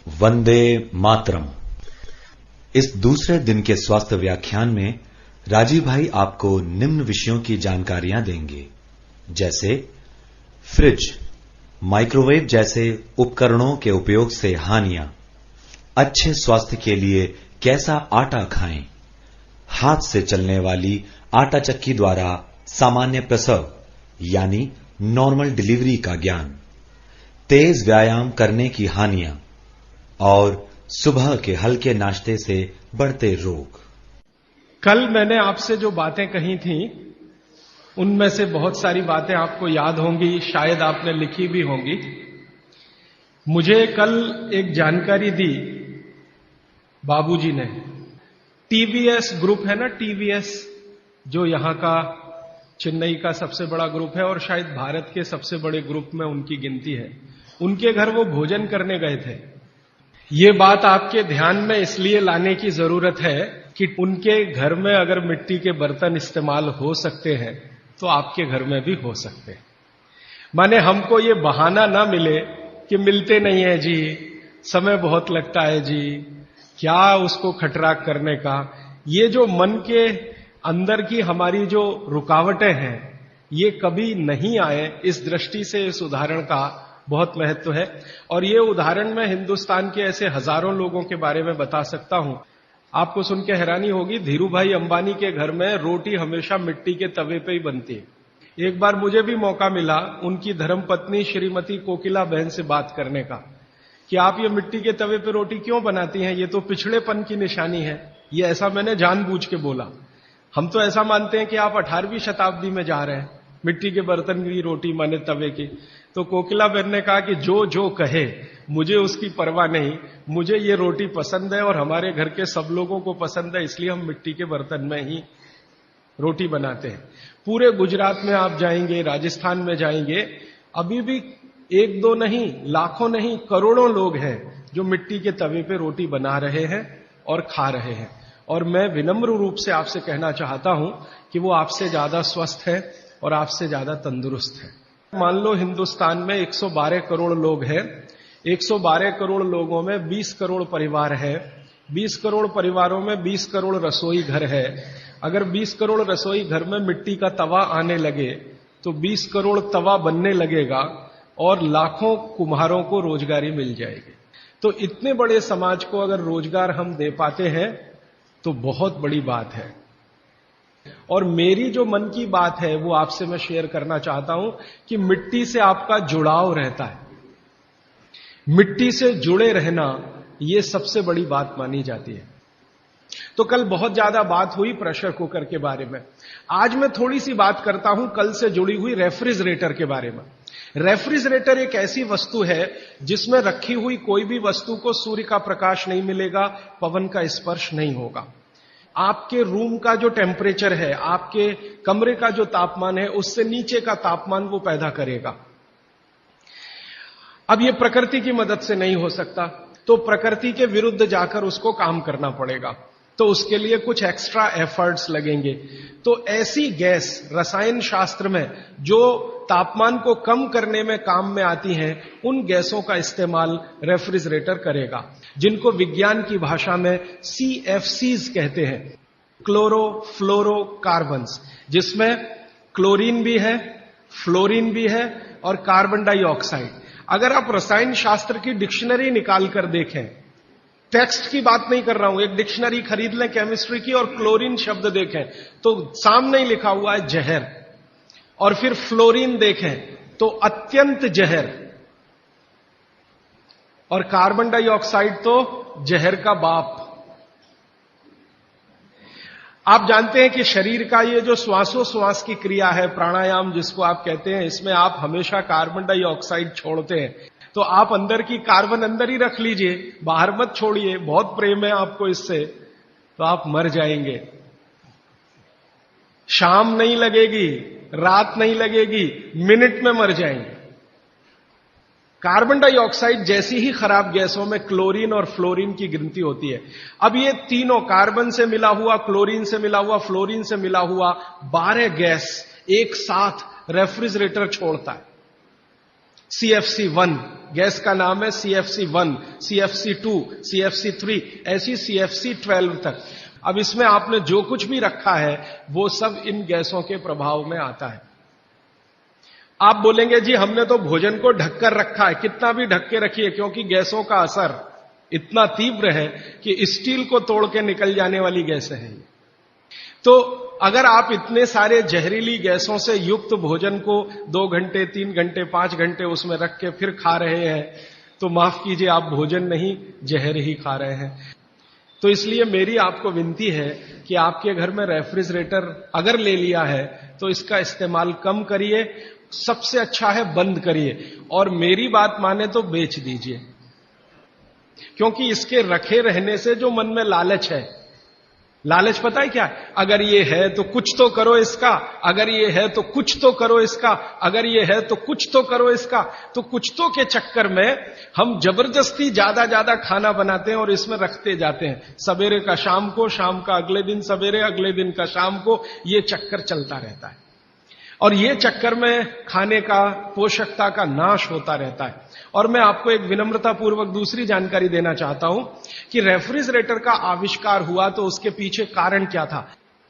वंदे मातरम। इस दूसरे दिन के स्वास्थ्य व्याख्यान में राजीव भाई आपको निम्न विषयों की जानकारियां देंगे, जैसे फ्रिज, माइक्रोवेव जैसे उपकरणों के उपयोग से हानियां, अच्छे स्वास्थ्य के लिए कैसा आटा खाएं, हाथ से चलने वाली आटा चक्की द्वारा सामान्य प्रसव यानी नॉर्मल डिलीवरी का ज्ञान, तेज व्यायाम करने की हानियां और सुबह के हल्के नाश्ते से बढ़ते रोग। कल मैंने आपसे जो बातें कही थी उनमें से बहुत सारी बातें आपको याद होंगी, शायद आपने लिखी भी होंगी। मुझे कल एक जानकारी दी बाबूजी ने। टीवीएस ग्रुप है ना, टीवीएस जो यहां का चेन्नई का सबसे बड़ा ग्रुप है और शायद भारत के सबसे बड़े ग्रुप में उनकी गिनती है। उनके घर वो भोजन करने गए थे। ये बात आपके ध्यान में इसलिए लाने की जरूरत है कि उनके घर में अगर मिट्टी के बर्तन इस्तेमाल हो सकते हैं तो आपके घर में भी हो सकते हैं। माने हमको ये बहाना ना मिले कि मिलते नहीं है जी, समय बहुत लगता है जी, क्या उसको खटराक करने का। ये जो मन के अंदर की हमारी जो रुकावटें हैं ये कभी नहीं आए, इस दृष्टि से इस उदाहरण का बहुत महत्व है। और ये उदाहरण मैं हिंदुस्तान के ऐसे हजारों लोगों के बारे में बता सकता हूं। आपको सुन के हैरानी होगी, धीरूभाई अंबानी के घर में रोटी हमेशा मिट्टी के तवे पे ही बनती है। एक बार मुझे भी मौका मिला उनकी धर्मपत्नी श्रीमती कोकिला बहन से बात करने का कि आप ये मिट्टी के तवे पे रोटी क्यों बनाती हैं, ये तो पिछड़ेपन की निशानी है। ये ऐसा मैंने जानबूझ के बोला। हम तो ऐसा मानते हैं कि आप 18वीं शताब्दी में जा रहे हैं, मिट्टी के बर्तन की रोटी माने तवे की। तो कोकिला बहन ने कहा कि जो जो कहे मुझे उसकी परवाह नहीं, मुझे ये रोटी पसंद है और हमारे घर के सब लोगों को पसंद है, इसलिए हम मिट्टी के बर्तन में ही रोटी बनाते हैं। पूरे गुजरात में आप जाएंगे, राजस्थान में जाएंगे, अभी भी एक दो नहीं, लाखों नहीं, करोड़ों लोग हैं जो मिट्टी के तवे पे रोटी बना रहे हैं और खा रहे हैं। और मैं विनम्र रूप से आपसे कहना चाहता हूं कि वो आपसे ज्यादा स्वस्थ है और आपसे ज्यादा तंदुरुस्त है। मान लो हिंदुस्तान में 112 करोड़ लोग हैं, 112 करोड़ लोगों में 20 करोड़ परिवार है, 20 करोड़ परिवारों में 20 करोड़ रसोई घर है। अगर 20 करोड़ रसोई घर में मिट्टी का तवा आने लगे तो 20 करोड़ तवा बनने लगेगा और लाखों कुम्हारों को रोजगारी मिल जाएगी। तो इतने बड़े समाज को अगर रोजगार हम दे पाते हैं तो बहुत बड़ी बात है। और मेरी जो मन की बात है वो आपसे मैं शेयर करना चाहता हूं कि मिट्टी से आपका जुड़ाव रहता है। मिट्टी से जुड़े रहना ये सबसे बड़ी बात मानी जाती है। तो कल बहुत ज्यादा बात हुई प्रेशर कुकर के बारे में। आज मैं थोड़ी सी बात करता हूं कल से जुड़ी हुई रेफ्रिजरेटर के बारे में। रेफ्रिजरेटर एक ऐसी वस्तु है जिसमें रखी हुई कोई भी वस्तु को सूर्य का प्रकाश नहीं मिलेगा, पवन का स्पर्श नहीं होगा। आपके रूम का जो टेम्परेचर है, आपके कमरे का जो तापमान है, उससे नीचे का तापमान वो पैदा करेगा। अब ये प्रकृति की मदद से नहीं हो सकता, तो प्रकृति के विरुद्ध जाकर उसको काम करना पड़ेगा। तो उसके लिए कुछ एक्स्ट्रा एफर्ट्स लगेंगे। तो ऐसी गैस रसायन शास्त्र में जो तापमान को कम करने में काम में आती हैं, उन गैसों का इस्तेमाल रेफ्रिजरेटर करेगा, जिनको विज्ञान की भाषा में CFCs कहते हैं, क्लोरोफ्लोरोकार्बन्स, जिसमें क्लोरीन भी है, फ्लोरीन भी है और कार्बन डाइऑक्साइड। अगर आप रसायन शास्त्र की डिक्शनरी निकाल कर देखें, टेक्स्ट की बात नहीं कर रहा हूं, एक डिक्शनरी खरीद लें केमिस्ट्री की और क्लोरीन शब्द देखें तो सामने ही लिखा हुआ है जहर, और फिर फ्लोरीन देखें तो अत्यंत जहर, और कार्बन डाइऑक्साइड तो जहर का बाप। आप जानते हैं कि शरीर का ये जो श्वासोश्वास की क्रिया है, प्राणायाम जिसको आप कहते हैं, इसमें आप हमेशा कार्बन डाइऑक्साइड छोड़ते हैं। तो आप अंदर की कार्बन अंदर ही रख लीजिए, बाहर मत छोड़िए। बहुत प्रेम है आपको इससे, तो आप मर जाएंगे। शाम नहीं लगेगी, रात नहीं लगेगी, मिनट में मर जाएंगे। कार्बन डाइऑक्साइड जैसी ही खराब गैसों में क्लोरीन और फ्लोरीन की गिनती होती है। अब ये तीनों, कार्बन से मिला हुआ, क्लोरीन से मिला हुआ, फ्लोरीन से मिला हुआ 12 गैस एक साथ रेफ्रिजरेटर छोड़ता है। CFC1 गैस का नाम है, CFC1, CFC2, CFC3, ऐसी CFC12 तक। अब इसमें आपने जो कुछ भी रखा है वो सब इन गैसों के प्रभाव में आता है। आप बोलेंगे जी हमने तो भोजन को ढककर रखा है, कितना भी ढक के रखिए, क्योंकि गैसों का असर इतना तीव्र है कि स्टील को तोड़ के निकल जाने वाली गैसें हैं। तो अगर आप इतने सारे जहरीली गैसों से युक्त भोजन को 2 घंटे, 3 घंटे, 5 घंटे उसमें रख के फिर खा रहे हैं, तो माफ कीजिए, आप भोजन नहीं जहर ही खा रहे हैं। तो इसलिए मेरी आपको विनती है कि आपके घर में रेफ्रिजरेटर अगर ले लिया है तो इसका इस्तेमाल कम करिए, सबसे अच्छा है बंद करिए, और मेरी बात माने तो बेच दीजिए। क्योंकि इसके रखे रहने से जो मन में लालच है, लालच पता है क्या है? अगर ये है तो कुछ तो करो इसका, अगर ये है तो कुछ तो करो इसका, अगर ये है तो कुछ तो करो इसका। तो कुछ तो के चक्कर में हम जबरदस्ती ज्यादा खाना बनाते हैं और इसमें रखते जाते हैं। सवेरे का शाम को, शाम का अगले दिन सवेरे, अगले दिन का शाम को, ये चक्कर चलता रहता है। और ये चक्कर में खाने का, पोषकता का नाश होता रहता है। और मैं आपको एक विनम्रता पूर्वक दूसरी जानकारी देना चाहता हूं कि रेफ्रिजरेटर का आविष्कार हुआ तो उसके पीछे कारण क्या था।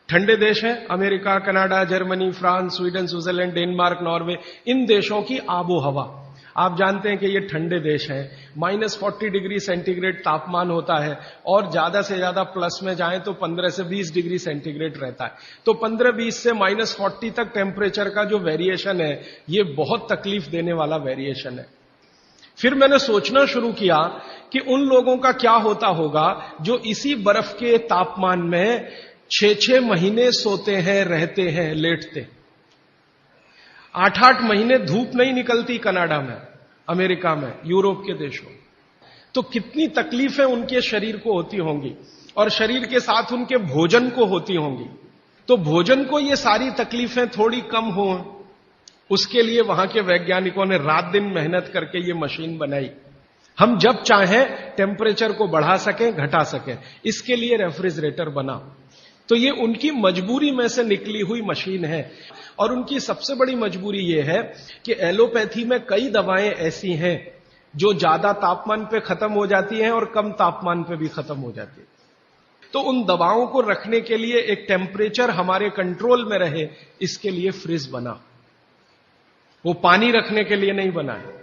ठंडे देश हैं, America, Canada, Germany, France, Sweden, Switzerland, Denmark, Norway, इन देशों की आबो हवा आप जानते हैं कि ये ठंडे देश हैं। -40 डिग्री सेंटीग्रेड तापमान होता है और ज्यादा से ज्यादा प्लस में जाएं तो 15 से 20 डिग्री सेंटीग्रेड रहता है। तो 15-20 से -40 तक टेम्परेचर का जो वेरिएशन है, ये बहुत तकलीफ देने वाला वेरिएशन है। फिर मैंने सोचना शुरू किया कि उन लोगों का क्या होता होगा जो इसी बर्फ के तापमान में 6-6 महीने सोते हैं, रहते हैं, लेटते। 8-8 महीने धूप नहीं निकलती कनाडा में, अमेरिका में, यूरोप के देशों। तो कितनी तकलीफें उनके शरीर को होती होंगी और शरीर के साथ उनके भोजन को होती होंगी। तो भोजन को ये सारी तकलीफें थोड़ी कम हो, उसके लिए वहां के वैज्ञानिकों ने रात दिन मेहनत करके ये मशीन बनाई। हम जब चाहें टेम्परेचर को बढ़ा सकें, घटा सकें, इसके लिए रेफ्रिजरेटर बना। तो ये उनकी मजबूरी में से निकली हुई मशीन है। और उनकी सबसे बड़ी मजबूरी ये है कि एलोपैथी में कई दवाएं ऐसी हैं जो ज्यादा तापमान पे खत्म हो जाती हैं और कम तापमान पे भी खत्म हो जाती है। तो उन दवाओं को रखने के लिए एक टेम्परेचर हमारे कंट्रोल में रहे, इसके लिए फ्रिज बना। वो पानी रखने के लिए नहीं बना है,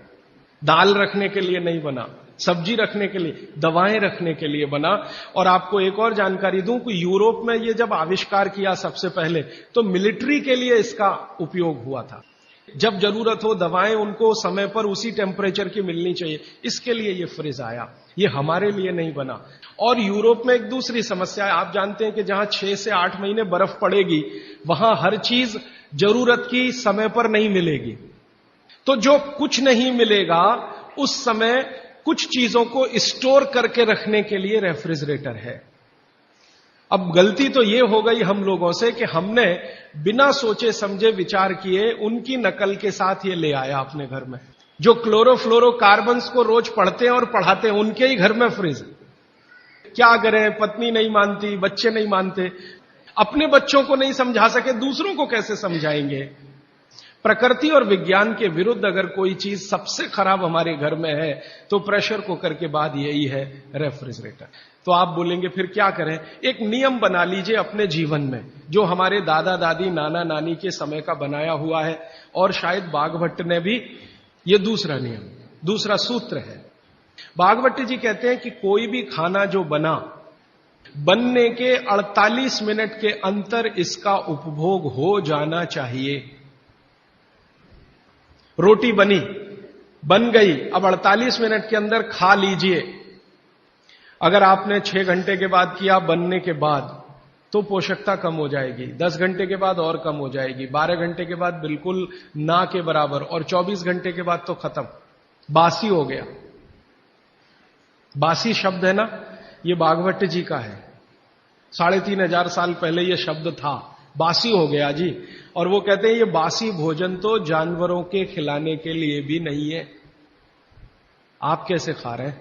दाल रखने के लिए नहीं बना, सब्जी रखने के लिए, दवाएं रखने के लिए बना। और आपको एक और जानकारी दूं कि यूरोप में ये जब आविष्कार किया सबसे पहले, तो मिलिट्री के लिए इसका उपयोग हुआ था। जब जरूरत हो दवाएं उनको समय पर उसी टेम्परेचर की मिलनी चाहिए, इसके लिए ये फ्रिज आया, ये हमारे लिए नहीं बना। और यूरोप में एक दूसरी समस्या है, आप जानते हैं कि जहां 6 से 8 महीने बर्फ पड़ेगी, वहां हर चीज जरूरत की समय पर नहीं मिलेगी। तो जो कुछ नहीं मिलेगा उस समय कुछ चीजों को स्टोर करके रखने के लिए रेफ्रिजरेटर है। अब गलती तो ये हो गई हम लोगों से कि हमने बिना सोचे समझे विचार किए उनकी नकल के साथ ये ले आया अपने घर में। जो क्लोरोफ्लोरोकार्बन्स को रोज पढ़ते हैं और पढ़ाते हैं, उनके ही घर में फ्रिज। क्या करें, पत्नी नहीं मानती, बच्चे नहीं मानते, अपने बच्चों को नहीं समझा सके, दूसरों को कैसे समझाएंगे। प्रकृति और विज्ञान के विरुद्ध अगर कोई चीज सबसे खराब हमारे घर में है तो प्रेशर कुकर के बाद यही है, रेफ्रिजरेटर। तो आप बोलेंगे फिर क्या करें? एक नियम बना लीजिए अपने जीवन में, जो हमारे दादा दादी, नाना नानी के समय का बनाया हुआ है, और शायद बाघभट्ट ने भी, ये दूसरा नियम, दूसरा सूत्र है। बाघभट्ट जी कहते हैं कि कोई भी खाना जो बना, बनने के 48 मिनट के अंतर इसका उपभोग हो जाना चाहिए। रोटी बन गई, अब 48 मिनट के अंदर खा लीजिए। अगर आपने 6 घंटे के बाद किया बनने के बाद, तो पोषकता कम हो जाएगी, 10 घंटे के बाद और कम हो जाएगी, 12 घंटे के बाद बिल्कुल ना के बराबर, और 24 घंटे के बाद तो खत्म, बासी हो गया। बासी शब्द है ना, ये बाघभट्ट जी का है। 3500 साल पहले ये शब्द था, बासी हो गया जी। और वो कहते हैं ये बासी भोजन तो जानवरों के खिलाने के लिए भी नहीं है, आप कैसे खा रहे हैं?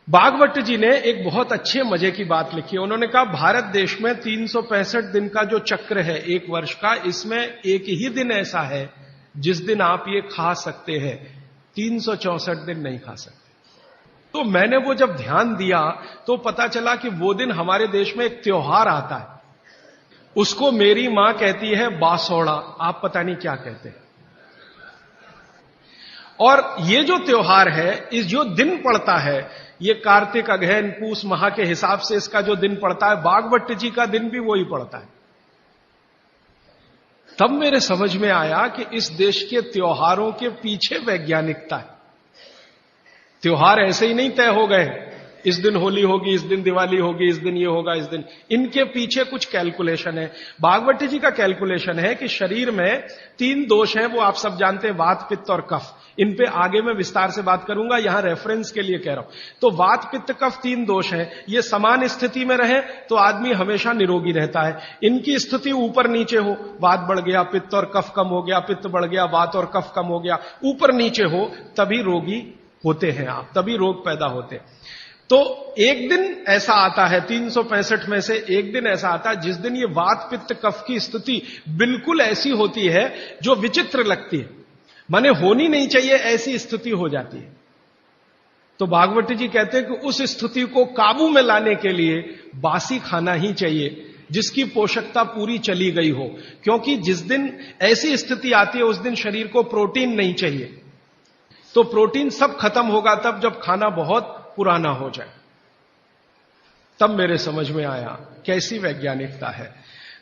बाघभट्ट जी ने एक बहुत अच्छे मजे की बात लिखी है। उन्होंने कहा भारत देश में 365 दिन का जो चक्र है एक वर्ष का, इसमें एक ही दिन ऐसा है जिस दिन आप ये खा सकते हैं, 364 दिन नहीं खा सकते। तो मैंने वो जब ध्यान दिया तो पता चला कि वो दिन हमारे देश में एक त्योहार आता है, उसको मेरी मां कहती है बासोड़ा, आप पता नहीं क्या कहते हैं। और ये जो त्योहार है, इस जो दिन पड़ता है, ये कार्तिक अगहन पूस माह के हिसाब से इसका जो दिन पड़ता है, बागवट जी का दिन भी वही पड़ता है। तब मेरे समझ में आया कि इस देश के त्योहारों के पीछे वैज्ञानिकता है। त्योहार ऐसे ही नहीं तय हो गए, इस दिन होली होगी, इस दिन दिवाली होगी, इस दिन ये होगा, इस दिन, इनके पीछे कुछ कैलकुलेशन है। भागवत जी का कैलकुलेशन है कि शरीर में 3 दोष हैं, वो आप सब जानते हैं, वात पित्त और कफ। इन पे आगे मैं विस्तार से बात करूंगा, यहां रेफरेंस के लिए कह रहा हूं। तो वात पित्त कफ 3 दोष हैं, ये समान स्थिति में रहे तो आदमी हमेशा निरोगी रहता है। इनकी स्थिति ऊपर नीचे हो, वात बढ़ गया, पित्त और कफ कम हो गया, पित्त बढ़ गया, वात और कफ कम हो गया, ऊपर नीचे हो, तभी रोगी होते हैं आप, तभी रोग पैदा होते हैं। तो एक दिन ऐसा आता है, 365 में से एक दिन ऐसा आता है जिस दिन ये वात पित्त कफ की स्थिति बिल्कुल ऐसी होती है जो विचित्र लगती है, माने होनी नहीं चाहिए ऐसी स्थिति हो जाती है। तो भागवत जी कहते हैं कि उस स्थिति को काबू में लाने के लिए बासी खाना ही चाहिए, जिसकी पोषकता पूरी चली गई हो, क्योंकि जिस दिन ऐसी स्थिति आती है उस दिन शरीर को प्रोटीन नहीं चाहिए। तो प्रोटीन सब खत्म होगा तब जब खाना बहुत पुराना हो जाए। तब मेरे समझ में आया कैसी वैज्ञानिकता है।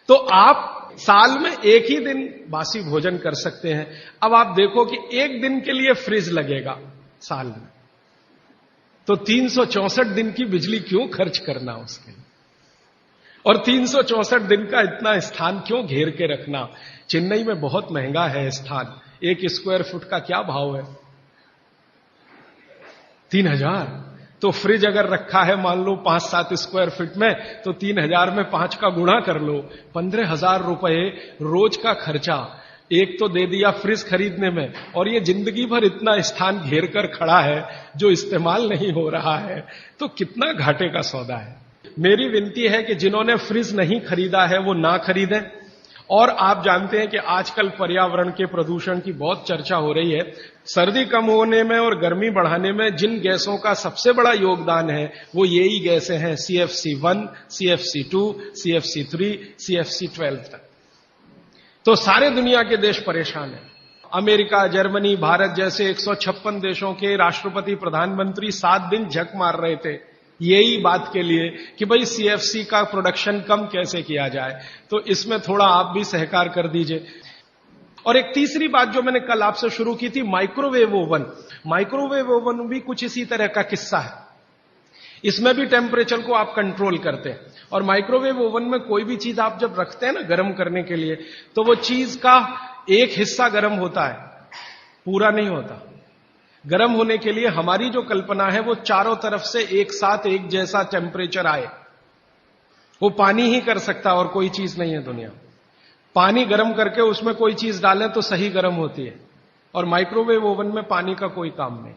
तो आप साल में एक ही दिन बासी भोजन कर सकते हैं। अब आप देखो कि एक दिन के लिए फ्रिज लगेगा साल में, तो 364 दिन की बिजली क्यों खर्च करना उसके लिए, और 364 दिन का इतना स्थान क्यों घेर के रखना। चेन्नई में बहुत महंगा है स्थान, 1 स्क्वायर फुट का क्या भाव है, 3000। तो फ्रिज अगर रखा है मान लो 5-7 स्क्वायर फीट में, तो 3000 में 5 का गुणा कर लो, 15,000 रुपए रोज का खर्चा एक तो दे दिया फ्रिज खरीदने में, और ये जिंदगी भर इतना स्थान घेर कर खड़ा है जो इस्तेमाल नहीं हो रहा है, तो कितना घाटे का सौदा है। मेरी विनती है कि जिन्होंने फ्रिज नहीं खरीदा है वो ना खरीदें। और आप जानते हैं कि आजकल पर्यावरण के प्रदूषण की बहुत चर्चा हो रही है। सर्दी कम होने में और गर्मी बढ़ाने में जिन गैसों का सबसे बड़ा योगदान है वो यही गैसें हैं, CFC1, CFC2, CFC3, CFC12 तक। तो सारे दुनिया के देश परेशान हैं। अमेरिका, जर्मनी, भारत जैसे 156 देशों के राष्ट्रपति प्रधानमंत्री 7 दिन झक मार रहे थे यही बात के लिए कि भाई CFC का प्रोडक्शन कम कैसे किया जाए। तो इसमें थोड़ा आप भी सहकार कर दीजिए। और एक तीसरी बात जो मैंने कल आपसे शुरू की थी, माइक्रोवेव ओवन। माइक्रोवेव ओवन भी कुछ इसी तरह का किस्सा है। इसमें भी टेम्परेचर को आप कंट्रोल करते हैं, और माइक्रोवेव ओवन में कोई भी चीज आप जब रखते हैं ना गर्म करने के लिए, तो वो चीज का एक हिस्सा गर्म होता है, पूरा नहीं होता। गर्म होने के लिए हमारी जो कल्पना है वो चारों तरफ से एक साथ एक जैसा टेम्परेचर आए, वो पानी ही कर सकता और कोई चीज नहीं है दुनिया। पानी गर्म करके उसमें कोई चीज डालें तो सही गर्म होती है, और माइक्रोवेव ओवन में पानी का कोई काम नहीं।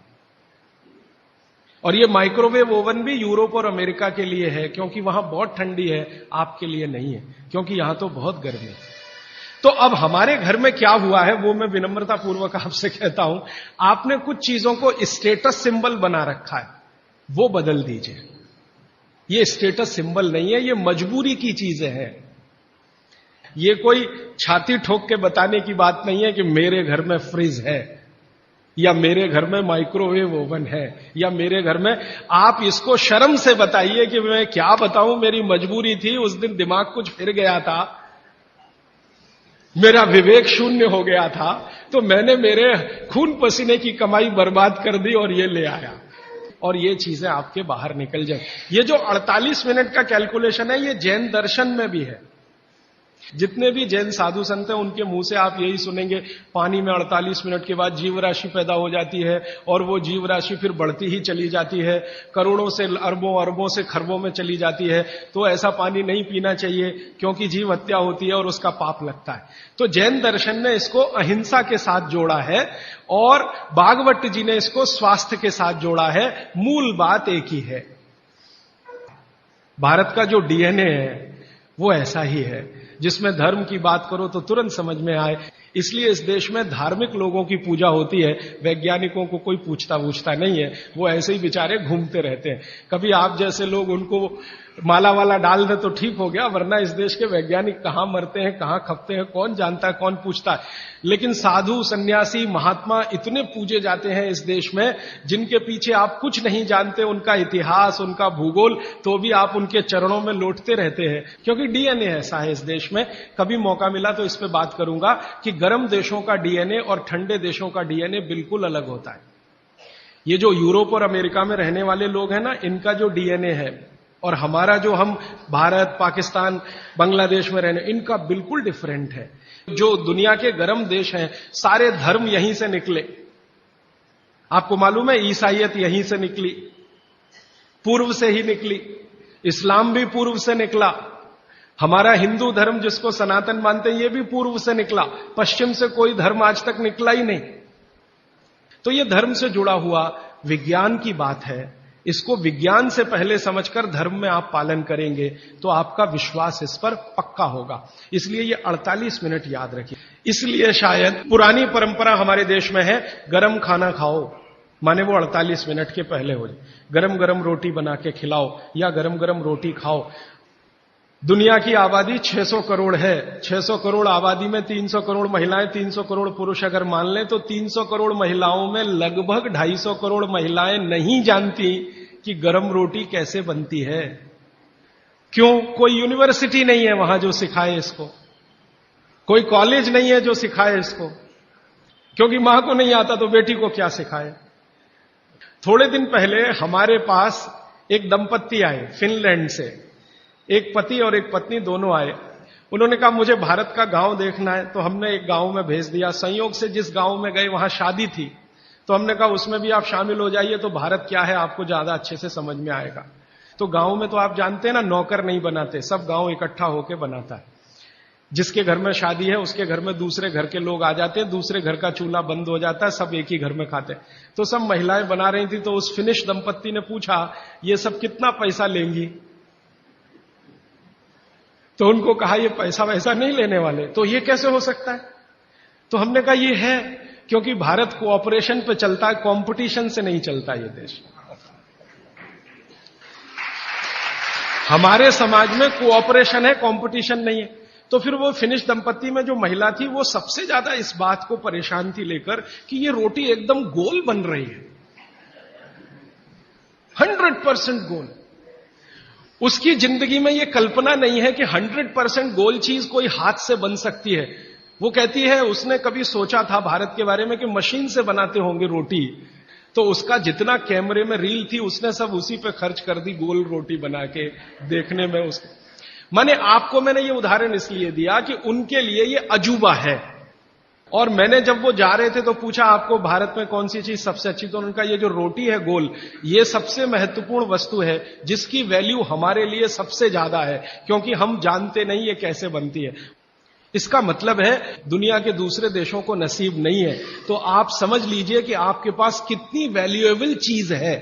और ये माइक्रोवेव ओवन भी यूरोप और अमेरिका के लिए है, क्योंकि वहां बहुत ठंडी है, आपके लिए नहीं है, क्योंकि यहां तो बहुत गर्मी है। तो अब हमारे घर में क्या हुआ है वो मैं विनम्रता पूर्वक आपसे कहता हूं, आपने कुछ चीजों को स्टेटस सिंबल बना रखा है, वो बदल दीजिए। ये स्टेटस सिंबल नहीं है, ये मजबूरी की चीजें हैं। ये कोई छाती ठोक के बताने की बात नहीं है कि मेरे घर में फ्रिज है, या मेरे घर में माइक्रोवेव ओवन है, या मेरे घर में। आप इसको शर्म से बताइए कि मैं क्या बताऊं, मेरी मजबूरी थी, उस दिन दिमाग कुछ फिर गया था, मेरा विवेक शून्य हो गया था, तो मैंने मेरे खून पसीने की कमाई बर्बाद कर दी और ये ले आया, और ये चीजें आपके बाहर निकल जाए। ये जो 48 मिनट का कैलकुलेशन है, ये जैन दर्शन में भी है। जितने भी जैन साधु संत हैं उनके मुंह से आप यही सुनेंगे, पानी में 48 मिनट के बाद जीव राशि पैदा हो जाती है, और वो जीव राशि फिर बढ़ती ही चली जाती है, करोड़ों से अरबों, अरबों से खरबों में चली जाती है। तो ऐसा पानी नहीं पीना चाहिए, क्योंकि जीव हत्या होती है और उसका पाप लगता है। तो जैन दर्शन ने इसको अहिंसा के साथ जोड़ा है, और भागवत जी ने इसको स्वास्थ्य के साथ जोड़ा है। मूल बात एक ही है। भारत का जो DNA है वो ऐसा ही है, जिसमें धर्म की बात करो तो तुरंत समझ में आए। इसलिए इस देश में धार्मिक लोगों की पूजा होती है, वैज्ञानिकों को कोई पूछता नहीं है, वो ऐसे ही बेचारे घूमते रहते हैं। कभी आप जैसे लोग उनको माला वाला डाल दे तो ठीक हो गया, वरना इस देश के वैज्ञानिक कहां मरते हैं, कहां खपते हैं, कौन जानता है, कौन पूछता है। लेकिन साधु, सन्यासी, महात्मा इतने पूजे जाते हैं इस देश में, जिनके पीछे आप कुछ नहीं जानते, उनका इतिहास, उनका भूगोल, तो भी आप उनके चरणों में लौटते रहते हैं, क्योंकि डीएनए ऐसा है इस देश में। कभी मौका मिला तो इस पे बात करूंगा कि गर्म देशों का डीएनए और ठंडे देशों का डीएनए बिल्कुल अलग होता है। ये जो यूरोप और अमेरिका में रहने वाले लोग हैं ना, इनका जो डीएनए है और हमारा जो हम भारत, पाकिस्तान, बांग्लादेश में रहने, इनका बिल्कुल डिफरेंट है। जो दुनिया के गर्म देश हैं, सारे धर्म यहीं से निकले। आपको मालूम है ईसाईयत यहीं से निकली, पूर्व से ही निकली, इस्लाम भी पूर्व से निकला, हमारा हिंदू धर्म जिसको सनातन मानते हैं ये भी पूर्व से निकला, पश्चिम से कोई धर्म आज तक निकला ही नहीं। तो ये धर्म से जुड़ा हुआ विज्ञान की बात है। इसको विज्ञान से पहले समझकर धर्म में आप पालन करेंगे तो आपका विश्वास इस पर पक्का होगा। इसलिए ये 48 मिनट याद रखिए। इसलिए शायद पुरानी परंपरा हमारे देश में है, गरम खाना खाओ, माने वो 48 मिनट के पहले हो जाए। गरम गरम रोटी बना के खिलाओ या गरम गरम रोटी खाओ। दुनिया की आबादी 600 करोड़ है। 600 करोड़ आबादी में 300 करोड़ महिलाएं, 300 करोड़ पुरुष अगर मान लें तो 300 करोड़ महिलाओं में लगभग 250 करोड़ महिलाएं नहीं जानती कि गरम रोटी कैसे बनती है। क्यों? कोई यूनिवर्सिटी नहीं है वहां जो सिखाए इसको, कोई कॉलेज नहीं है जो सिखाए इसको, क्योंकि मां को नहीं आता तो बेटी को क्या सिखाए। थोड़े दिन पहले हमारे पास एक दंपत्ति आए फिनलैंड से, एक पति और एक पत्नी दोनों आए। उन्होंने कहा मुझे भारत का गांव देखना है, तो हमने एक गांव में भेज दिया। संयोग से जिस गांव में गए वहां शादी थी, तो हमने कहा उसमें भी आप शामिल हो जाइए, तो भारत क्या है आपको ज्यादा अच्छे से समझ में आएगा। तो गांव में तो आप जानते हैं ना, नौकर नहीं बनाते, सब गांव इकट्ठा होकर बनाता है। जिसके घर में शादी है उसके घर में दूसरे घर के लोग आ जाते हैं, दूसरे घर का चूल्हा बंद हो जाता है, सब एक ही घर में खाते हैं। तो सब महिलाएं बना रही थी, तो उस फिनिश दंपत्ति ने पूछा ये सब कितना पैसा लेंगी। तो उनको कहा ये पैसा वैसा नहीं लेने वाले। तो ये कैसे हो सकता है? तो हमने कहा ये है क्योंकि भारत कोऑपरेशन पे चलता है, कंपटीशन से नहीं चलता ये देश। हमारे समाज में कोऑपरेशन है, कंपटीशन नहीं है। तो फिर वो फिनिश दंपत्ति में जो महिला थी वो सबसे ज्यादा इस बात को परेशान थी लेकर कि ये रोटी एकदम गोल बन रही है, 100% गोल। उसकी जिंदगी में ये कल्पना नहीं है कि 100% गोल चीज कोई हाथ से बन सकती है। वो कहती है उसने कभी सोचा था भारत के बारे में कि मशीन से बनाते होंगे रोटी, तो उसका जितना कैमरे में रील थी उसने सब उसी पे खर्च कर दी, गोल रोटी बना के देखने में। उसको मैंने ये उदाहरण इसलिए दिया कि उनके लिए ये अजूबा है। और मैंने जब वो जा रहे थे तो पूछा आपको भारत में कौन सी चीज सबसे अच्छी, तो उनका ये जो रोटी है गोल, ये सबसे महत्वपूर्ण वस्तु है जिसकी वैल्यू हमारे लिए सबसे ज्यादा है, क्योंकि हम जानते नहीं ये कैसे बनती है। इसका मतलब है दुनिया के दूसरे देशों को नसीब नहीं है। तो आप समझ लीजिए कि आपके पास कितनी वैल्यूएबल चीज है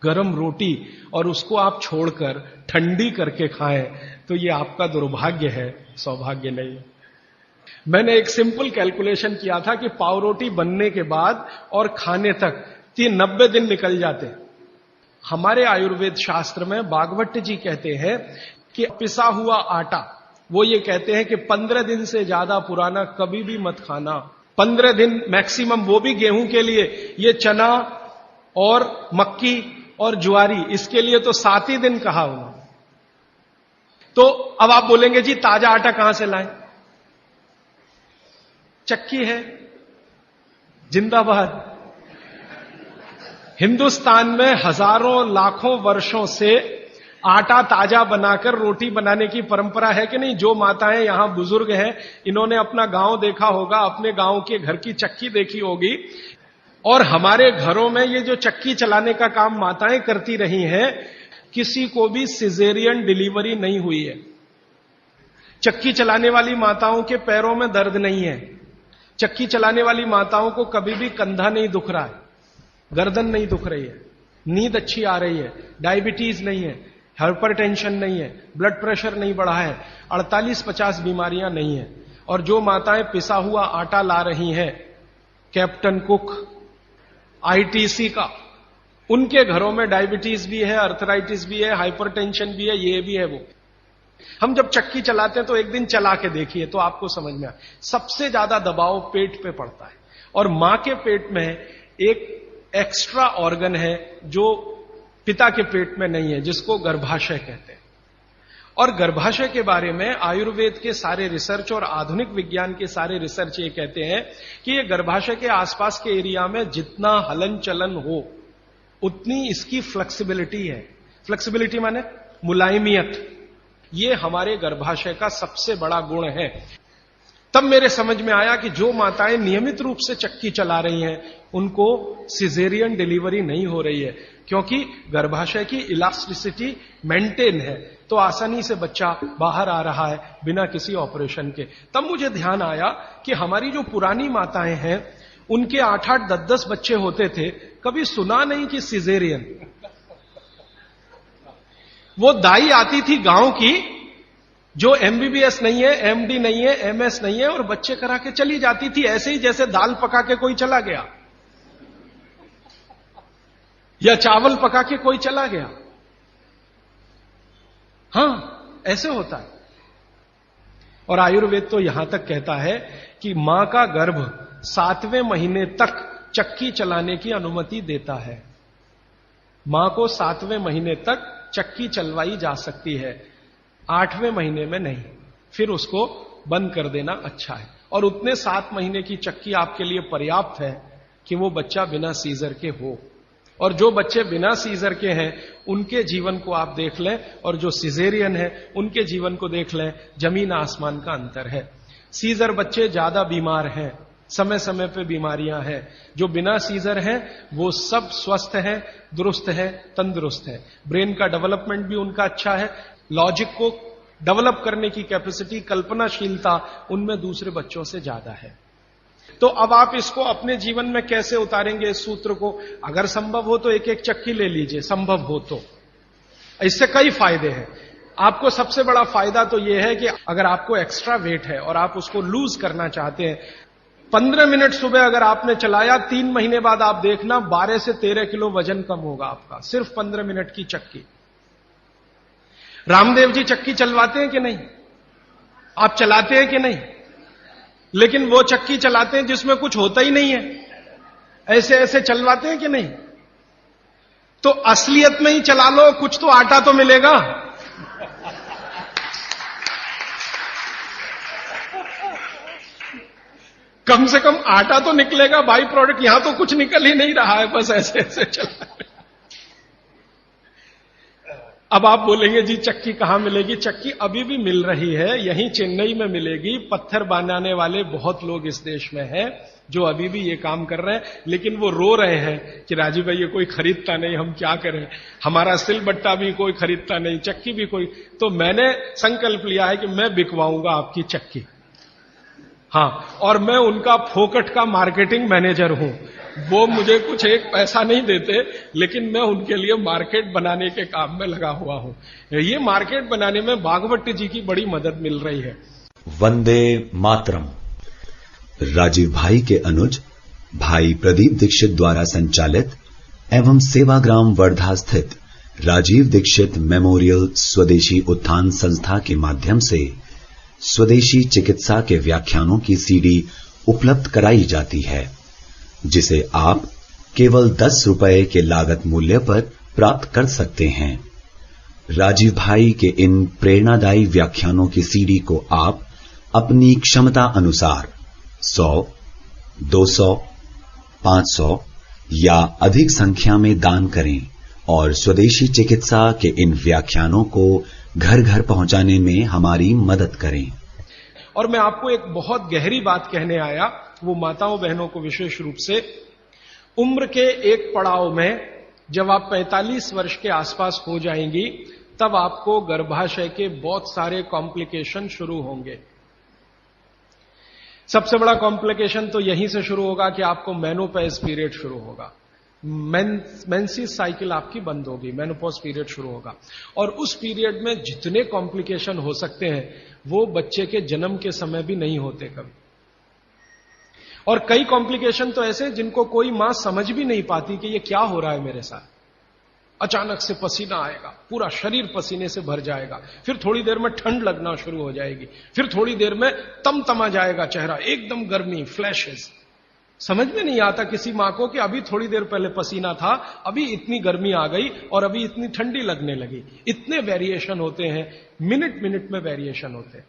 गरम रोटी, और उसको आप छोड़कर ठंडी करके खाएं तो ये आपका दुर्भाग्य है, सौभाग्य नहीं है। मैंने एक सिंपल कैलकुलेशन किया था कि पाव रोटी बनने के बाद और खाने तक 90 दिन निकल जाते। हमारे आयुर्वेद शास्त्र में बागवट जी कहते हैं कि पिसा हुआ आटा, वो ये कहते हैं कि 15 दिन से ज्यादा पुराना कभी भी मत खाना। 15 दिन मैक्सिमम, वो भी गेहूं के लिए। ये चना और मक्की और ज्वारी, इसके लिए तो 7 ही दिन कहा उन्होंने। तो अब आप बोलेंगे जी ताजा आटा कहां से लाएं? चक्की है, जिंदाबाद। हिंदुस्तान में हजारों लाखों वर्षों से आटा ताजा बनाकर रोटी बनाने की परंपरा है कि नहीं? जो माताएं यहां बुजुर्ग हैं, इन्होंने अपना गांव देखा होगा, अपने गांव के घर की चक्की देखी होगी। और हमारे घरों में ये जो चक्की चलाने का काम माताएं करती रही हैं, किसी को भी सिजेरियन डिलीवरी नहीं हुई है। चक्की चलाने वाली माताओं के पैरों में दर्द नहीं है। चक्की चलाने वाली माताओं को कभी भी कंधा नहीं दुख रहा है, गर्दन नहीं दुख रही है, नींद अच्छी आ रही है, डायबिटीज नहीं है, हाइपरटेंशन नहीं है, ब्लड प्रेशर नहीं बढ़ा है, 48-50 बीमारियां नहीं है। और जो माताएं पिसा हुआ आटा ला रही हैं, कैप्टन कुक, आईटीसी का, उनके घरों में डायबिटीज भी है, अर्थराइटिस भी है, हाइपरटेंशन भी है, ये भी है वो। हम जब चक्की चलाते हैं तो एक दिन चला के देखिए तो आपको समझ में आए, सबसे ज्यादा दबाव पेट पे पड़ता है। और मां के पेट में एक एक्स्ट्रा ऑर्गन है जो पिता के पेट में नहीं है, जिसको गर्भाशय कहते हैं। और गर्भाशय के बारे में आयुर्वेद के सारे रिसर्च और आधुनिक विज्ञान के सारे रिसर्च ये कहते हैं कि ये गर्भाशय के आसपास के एरिया में जितना हलन चलन हो उतनी इसकी फ्लेक्सिबिलिटी है। फ्लेक्सिबिलिटी माने मुलायमियत, ये हमारे गर्भाशय का सबसे बड़ा गुण है। तब मेरे समझ में आया कि जो माताएं नियमित रूप से चक्की चला रही हैं उनको सिजेरियन डिलीवरी नहीं हो रही है, क्योंकि गर्भाशय की इलास्टिसिटी मेंटेन है, तो आसानी से बच्चा बाहर आ रहा है बिना किसी ऑपरेशन के। तब मुझे ध्यान आया कि हमारी जो पुरानी माताएं हैं उनके 8-8, 10-10 बच्चे होते थे, कभी सुना नहीं कि सिजेरियन। वो दाई आती थी गांव की, जो एमबीबीएस नहीं है, एमडी नहीं है, एमएस नहीं है, और बच्चे करा के चली जाती थी, ऐसे ही जैसे दाल पका के कोई चला गया या चावल पका के कोई चला गया। हां, ऐसे होता है। और आयुर्वेद तो यहां तक कहता है कि मां का गर्भ 7वें महीने तक चक्की चलाने की अनुमति देता है। मां को 7वें महीने तक चक्की चलवाई जा सकती है, 8वें महीने में नहीं, फिर उसको बंद कर देना अच्छा है। और उतने 7 महीने की चक्की आपके लिए पर्याप्त है कि वो बच्चा बिना सीजर के हो। और जो बच्चे बिना सीजर के हैं उनके जीवन को आप देख लें, और जो सिजेरियन है उनके जीवन को देख लें, जमीन आसमान का अंतर है। सीजर बच्चे ज्यादा बीमार हैं, समय समय पे बीमारियां हैं। जो बिना सीजर हैं वो सब स्वस्थ हैं, दुरुस्त हैं, तंदुरुस्त हैं। ब्रेन का डेवलपमेंट भी उनका अच्छा है, लॉजिक को डेवलप करने की कैपेसिटी, कल्पनाशीलता उनमें दूसरे बच्चों से ज्यादा है। तो अब आप इसको अपने जीवन में कैसे उतारेंगे इस सूत्र को? अगर संभव हो तो एक एक चक्की ले लीजिए, संभव हो तो। इससे कई फायदे हैं। आपको सबसे बड़ा फायदा तो यह है कि अगर आपको एक्स्ट्रा वेट है और आप उसको लूज करना चाहते हैं, 15 मिनट सुबह अगर आपने चलाया, 3 महीने बाद आप देखना 12 से 13 किलो वजन कम होगा आपका, सिर्फ 15 मिनट की चक्की। रामदेव जी चक्की चलवाते हैं कि नहीं? आप चलाते हैं कि नहीं? लेकिन वो चक्की चलाते हैं जिसमें कुछ होता ही नहीं है, ऐसे ऐसे चलवाते हैं कि नहीं? तो असलियत में ही चला लो, कुछ तो आटा तो मिलेगा। कम से कम आटा तो निकलेगा, बाई प्रोडक्ट। यहां तो कुछ निकल ही नहीं रहा है, बस ऐसे ऐसे चला। अब आप बोलेंगे जी चक्की कहां मिलेगी? चक्की अभी भी मिल रही है, यहीं चेन्नई में मिलेगी। पत्थर बनाने वाले बहुत लोग इस देश में हैं जो अभी भी ये काम कर रहे हैं, लेकिन वो रो रहे हैं कि राजीव भाई ये कोई खरीदता नहीं, हम क्या करें, हमारा सिलबट्टा भी कोई खरीदता नहीं, चक्की भी कोई। तो मैंने संकल्प लिया है कि मैं बिकवाऊंगा आपकी चक्की। हां, और मैं उनका फोकट का मार्केटिंग मैनेजर हूं। वो मुझे कुछ एक पैसा नहीं देते, लेकिन मैं उनके लिए मार्केट बनाने के काम में लगा हुआ हूं। ये मार्केट बनाने में भागवत जी की बड़ी मदद मिल रही है। वंदे मातरम। राजीव भाई के अनुज भाई प्रदीप दीक्षित द्वारा संचालित एवं सेवाग्राम वर्धा स्थित राजीव दीक्षित मेमोरियल स्वदेशी उत्थान संस्था के माध्यम से स्वदेशी चिकित्सा के व्याख्यानों की सीडी उपलब्ध कराई जाती है, जिसे आप केवल 10 रुपए के लागत मूल्य पर प्राप्त कर सकते हैं। राजीव भाई के इन प्रेरणादायी व्याख्यानों की सीडी को आप अपनी क्षमता अनुसार 100, 200, 500 या अधिक संख्या में दान करें और स्वदेशी चिकित्सा के इन व्याख्यानों को घर घर पहुंचाने में हमारी मदद करें। और मैं आपको एक बहुत गहरी बात कहने आया, वो माताओं बहनों को विशेष रूप से, उम्र के एक पड़ाव में जब आप 45 वर्ष के आसपास हो जाएंगी, तब आपको गर्भाशय के बहुत सारे कॉम्प्लिकेशन शुरू होंगे। सबसे बड़ा कॉम्प्लिकेशन तो यहीं से शुरू होगा कि आपको मेनोपॉज पीरियड शुरू होगा। मेंसेस साइकिल आपकी बंद होगी, मेनोपॉज पीरियड शुरू होगा। और उस पीरियड में जितने कॉम्प्लिकेशन हो सकते हैं वो बच्चे के जन्म के समय भी नहीं होते कभी। और कई कॉम्प्लिकेशन तो ऐसे जिनको कोई मां समझ भी नहीं पाती कि ये क्या हो रहा है मेरे साथ। अचानक से पसीना आएगा, पूरा शरीर पसीने से भर जाएगा, फिर थोड़ी देर में ठंड लगना शुरू हो जाएगी, फिर थोड़ी देर में तमतमा जाएगा चेहरा, एकदम गर्मी, फ्लैशेस। समझ में नहीं आता किसी मां को कि अभी थोड़ी देर पहले पसीना था, अभी इतनी गर्मी आ गई और अभी इतनी ठंडी लगने लगी। इतने वेरिएशन होते हैं, मिनट मिनट में वेरिएशन होते हैं।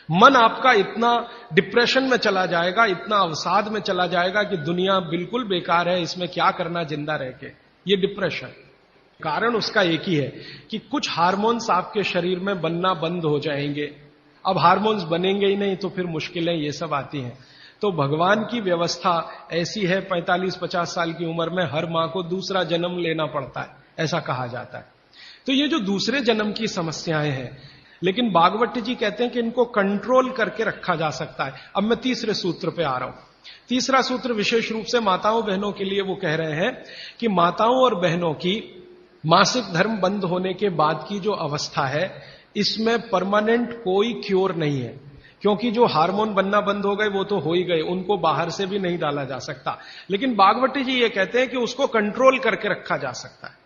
मन आपका इतना डिप्रेशन में चला जाएगा, इतना अवसाद में चला जाएगा कि दुनिया बिल्कुल बेकार है, इसमें क्या करना जिंदा रह के। ये डिप्रेशन, कारण उसका एक ही है कि कुछ हार्मोन्स आपके शरीर में बनना बंद हो जाएंगे। अब हार्मोन्स बनेंगे ही नहीं तो फिर मुश्किलें ये सब आती हैं। तो भगवान की व्यवस्था ऐसी है, 45-50 साल की उम्र में हर मां को दूसरा जन्म लेना पड़ता है, ऐसा कहा जाता है। तो ये जो दूसरे जन्म की समस्याएं हैं, लेकिन भागवत जी कहते हैं कि इनको कंट्रोल करके रखा जा सकता है। अब मैं तीसरे सूत्र पे आ रहा हूं। तीसरा सूत्र विशेष रूप से माताओं बहनों के लिए वो कह रहे हैं कि माताओं और बहनों की मासिक धर्म बंद होने के बाद की जो अवस्था है, इसमें परमानेंट कोई क्योर नहीं है, क्योंकि जो हार्मोन बनना बंद हो गए वो तो हो ही गए, उनको बाहर से भी नहीं डाला जा सकता। लेकिन भागवती जी ये कहते हैं कि उसको कंट्रोल करके रखा जा सकता है।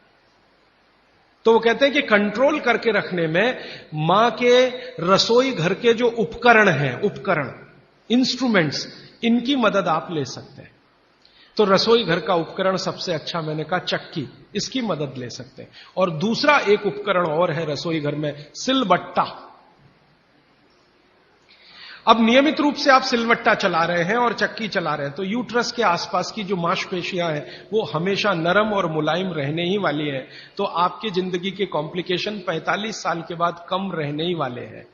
तो वो कहते हैं कि कंट्रोल करके रखने में मां के रसोई घर के जो उपकरण हैं, उपकरण, इंस्ट्रूमेंट्स, इनकी मदद आप ले सकते हैं। तो रसोई घर का उपकरण सबसे अच्छा मैंने कहा चक्की, इसकी मदद ले सकते हैं। और दूसरा एक उपकरण और है रसोई घर में, सिलबट्टा। अब नियमित रूप से आप सिलबट्टा चला रहे हैं और चक्की चला रहे हैं तो यूट्रस के आसपास की जो मांसपेशियां हैं वो हमेशा नरम और मुलायम रहने ही वाली है। तो आपकी जिंदगी के कॉम्प्लिकेशन 45 साल के बाद कम रहने ही वाले हैं।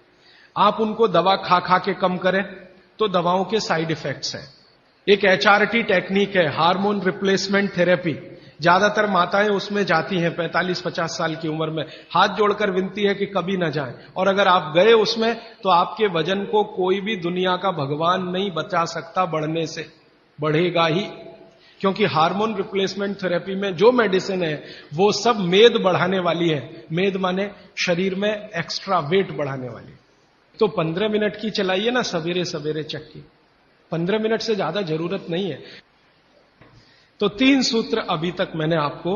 आप उनको दवा खा खा के कम करें तो दवाओं के साइड इफेक्ट्स हैं। एक HRT टेक्निक है, हार्मोन रिप्लेसमेंट थेरेपी। ज्यादातर माताएं उसमें जाती हैं 45-50 साल की उम्र में, हाथ जोड़कर विनती है कि कभी ना जाएं। और अगर आप गए उसमें तो आपके वजन को कोई भी दुनिया का भगवान नहीं बचा सकता बढ़ने से, बढ़ेगा ही। क्योंकि हार्मोन रिप्लेसमेंट थेरेपी में जो मेडिसिन है वो सब मेद बढ़ाने वाली है। मेद माने शरीर में एक्स्ट्रा वेट बढ़ाने वाली। तो 15 मिनट की चलाइए ना सवेरे सवेरे चक्की, 15 मिनट से ज्यादा जरूरत नहीं है। तो 3 सूत्र अभी तक मैंने आपको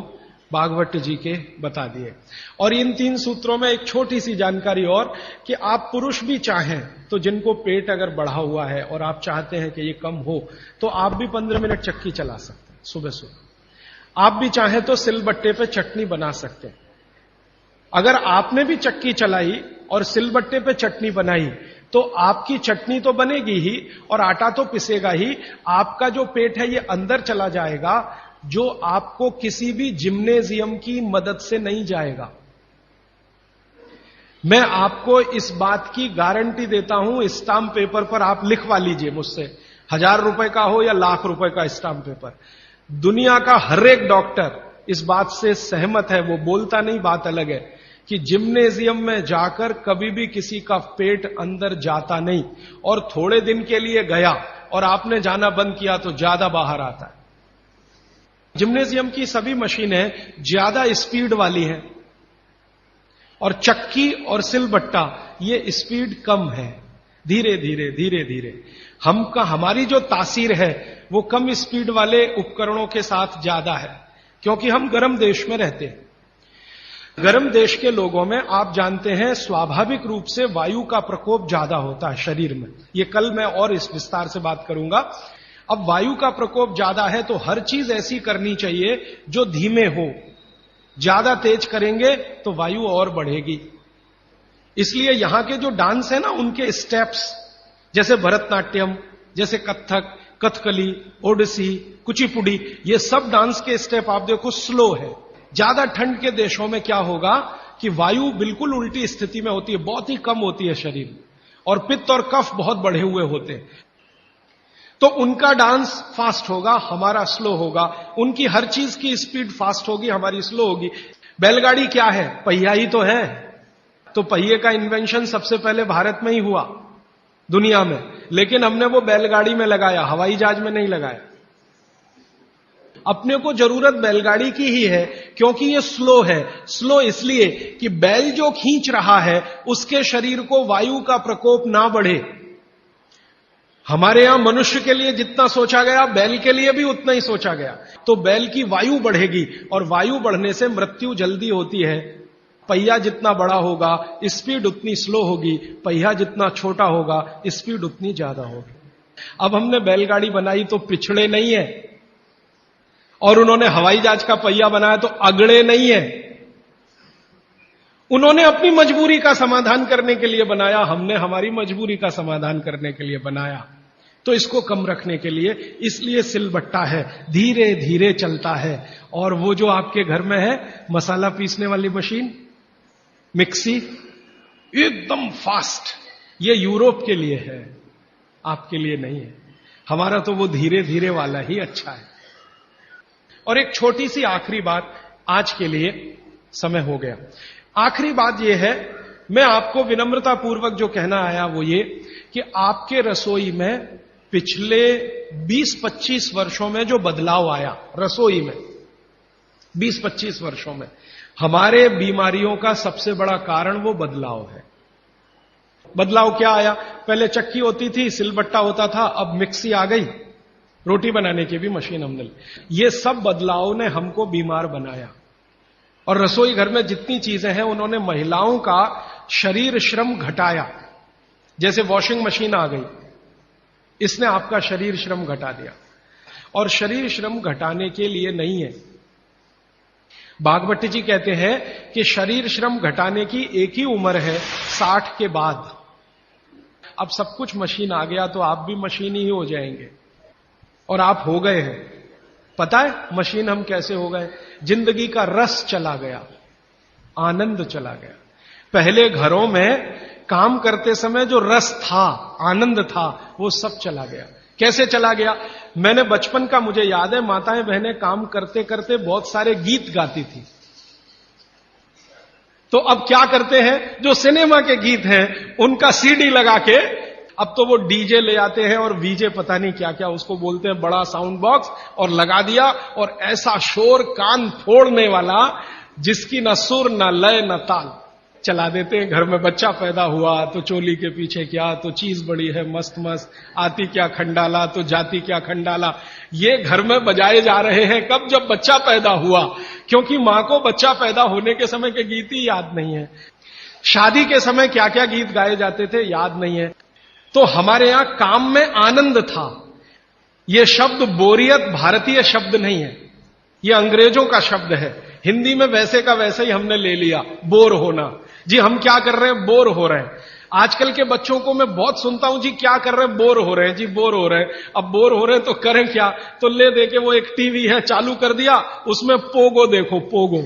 भागवत जी के बता दिए। और इन 3 सूत्रों में एक छोटी सी जानकारी और, कि आप पुरुष भी चाहें तो जिनको पेट अगर बढ़ा हुआ है और आप चाहते हैं कि ये कम हो तो आप भी 15 मिनट चक्की चला सकते हैं सुबह सुबह। आप भी चाहें तो सिलबट्टे पे चटनी बना सकते हैं। अगर आपने भी चक्की चलाई और सिलबट्टे पे चटनी बनाई तो आपकी चटनी तो बनेगी ही और आटा तो पिसेगा ही। आपका जो पेट है ये अंदर चला जाएगा, जो आपको किसी भी जिम्नेजियम की मदद से नहीं जाएगा। मैं आपको इस बात की गारंटी देता हूं, स्टाम्प पेपर पर आप लिखवा लीजिए मुझसे, 1000 रुपए का हो या लाख रुपए का स्टाम्प पेपर। दुनिया का हर एक डॉक्टर इस बात से सहमत है, वो बोलता नहीं, बात अलग है, कि जिम्नेजियम में जाकर कभी भी किसी का पेट अंदर जाता नहीं। और थोड़े दिन के लिए गया और आपने जाना बंद किया तो ज्यादा बाहर आता है। जिम्नेजियम की सभी मशीनें ज्यादा स्पीड वाली हैं और चक्की और सिलबट्टा ये स्पीड कम है, धीरे धीरे धीरे धीरे। हमारी जो तासीर है वो कम स्पीड वाले उपकरणों के साथ ज्यादा है, क्योंकि हम गर्म देश में रहते हैं। गर्म देश के लोगों में आप जानते हैं स्वाभाविक रूप से वायु का प्रकोप ज्यादा होता है शरीर में। ये कल मैं और इस विस्तार से बात करूंगा। अब वायु का प्रकोप ज्यादा है तो हर चीज ऐसी करनी चाहिए जो धीमे हो। ज्यादा तेज करेंगे तो वायु और बढ़ेगी। इसलिए यहां के जो डांस है ना, उनके स्टेप्स, जैसे भरतनाट्यम, जैसे कथक, कथकली, ओडिसी, कुचिपुड़ी, ये सब डांस के स्टेप आप देखो स्लो है। ज्यादा ठंड के देशों में क्या होगा कि वायु बिल्कुल उल्टी स्थिति में होती है, बहुत ही कम होती है शरीर में, और पित्त और कफ बहुत बढ़े हुए होते हैं। तो उनका डांस फास्ट होगा, हमारा स्लो होगा। उनकी हर चीज की स्पीड फास्ट होगी, हमारी स्लो होगी। बैलगाड़ी क्या है? पहिया ही तो है। तो पहिए का इन्वेंशन सबसे पहले भारत में ही हुआ दुनिया में, लेकिन हमने वो बैलगाड़ी में लगाया, हवाई जहाज में नहीं लगाया। अपने को जरूरत बैलगाड़ी की ही है, क्योंकि ये स्लो है। स्लो इसलिए कि बैल जो खींच रहा है उसके शरीर को वायु का प्रकोप ना बढ़े। हमारे यहां मनुष्य के लिए जितना सोचा गया, बैल के लिए भी उतना ही सोचा गया। तो बैल की वायु बढ़ेगी, और वायु बढ़ने से मृत्यु जल्दी होती है। पहिया जितना बड़ा होगा स्पीड उतनी स्लो होगी, पहिया जितना छोटा होगा स्पीड उतनी ज्यादा होगी। अब हमने बैलगाड़ी बनाई तो पिछड़े नहीं है, और उन्होंने हवाई जहाज का पहिया बनाया तो अगड़े नहीं है। उन्होंने अपनी मजबूरी का समाधान करने के लिए बनाया, हमने हमारी मजबूरी का समाधान करने के लिए बनाया। तो इसको कम रखने के लिए इसलिए सिलबट्टा है, धीरे धीरे चलता है। और वो जो आपके घर में है मसाला पीसने वाली मशीन, मिक्सी, एकदम फास्ट, ये यूरोप के लिए है, आपके लिए नहीं है। हमारा तो वो धीरे धीरे वाला ही अच्छा है। और एक छोटी सी आखिरी बात, आज के लिए समय हो गया। आखिरी बात यह है, मैं आपको विनम्रता पूर्वक जो कहना आया वो ये कि आपके रसोई में पिछले 20-25 वर्षों में जो बदलाव आया रसोई में, 20-25 वर्षों में, हमारे बीमारियों का सबसे बड़ा कारण वो बदलाव है। बदलाव क्या आया? पहले चक्की होती थी, सिलबट्टा होता था, अब मिक्सी आ गई, रोटी बनाने की भी मशीन हमने ली। ये सब बदलाव ने हमको बीमार बनाया। और रसोई घर में जितनी चीजें हैं उन्होंने महिलाओं का शरीर श्रम घटाया। जैसे वॉशिंग मशीन आ गई, इसने आपका शरीर श्रम घटा दिया। और शरीर श्रम घटाने के लिए नहीं है। बागभट्टी जी कहते हैं कि शरीर श्रम घटाने की एक ही उम्र है, 60 के बाद। अब सब कुछ मशीन आ गया तो आप भी मशीन ही हो जाएंगे, और आप हो गए हैं। पता है मशीन हम कैसे हो गए? जिंदगी का रस चला गया, आनंद चला गया। पहले घरों में काम करते समय जो रस था, आनंद था, वो सब चला गया। कैसे चला गया? मैंने बचपन का मुझे याद है, माताएं बहनें काम करते करते बहुत सारे गीत गाती थी। तो अब क्या करते हैं, जो सिनेमा के गीत हैं उनका सीडी लगा के, अब तो वो डीजे ले आते हैं और वीजे पता नहीं क्या क्या उसको बोलते हैं, बड़ा साउंड बॉक्स, और लगा दिया, और ऐसा शोर कान फोड़ने वाला जिसकी न सुर न लय न ताल चला देते हैं। घर में बच्चा पैदा हुआ तो चोली के पीछे क्या, तो चीज बड़ी है मस्त मस्त, आती क्या खंडाला तो जाती क्या खंडाला, ये घर में बजाए जा रहे हैं। कब? जब बच्चा पैदा हुआ, क्योंकि मां को बच्चा पैदा होने के समय के गीत ही याद नहीं है। शादी के समय क्या क्या गीत गाए जाते थे याद नहीं है। तो हमारे यहां काम में आनंद था। यह शब्द बोरियत भारतीय शब्द नहीं है, यह अंग्रेजों का शब्द है। हिंदी में वैसे का वैसे ही हमने ले लिया, बोर होना। जी हम क्या कर रहे हैं? बोर हो रहे हैं। आजकल के बच्चों को मैं बहुत सुनता हूं, जी क्या कर रहे हैं? बोर हो रहे हैं। जी बोर हो रहे हैं। अब बोर हो रहे हैं तो करें क्या? तो ले दे के वो एक टीवी है चालू कर दिया, उसमें पोगो देखो, पोगो।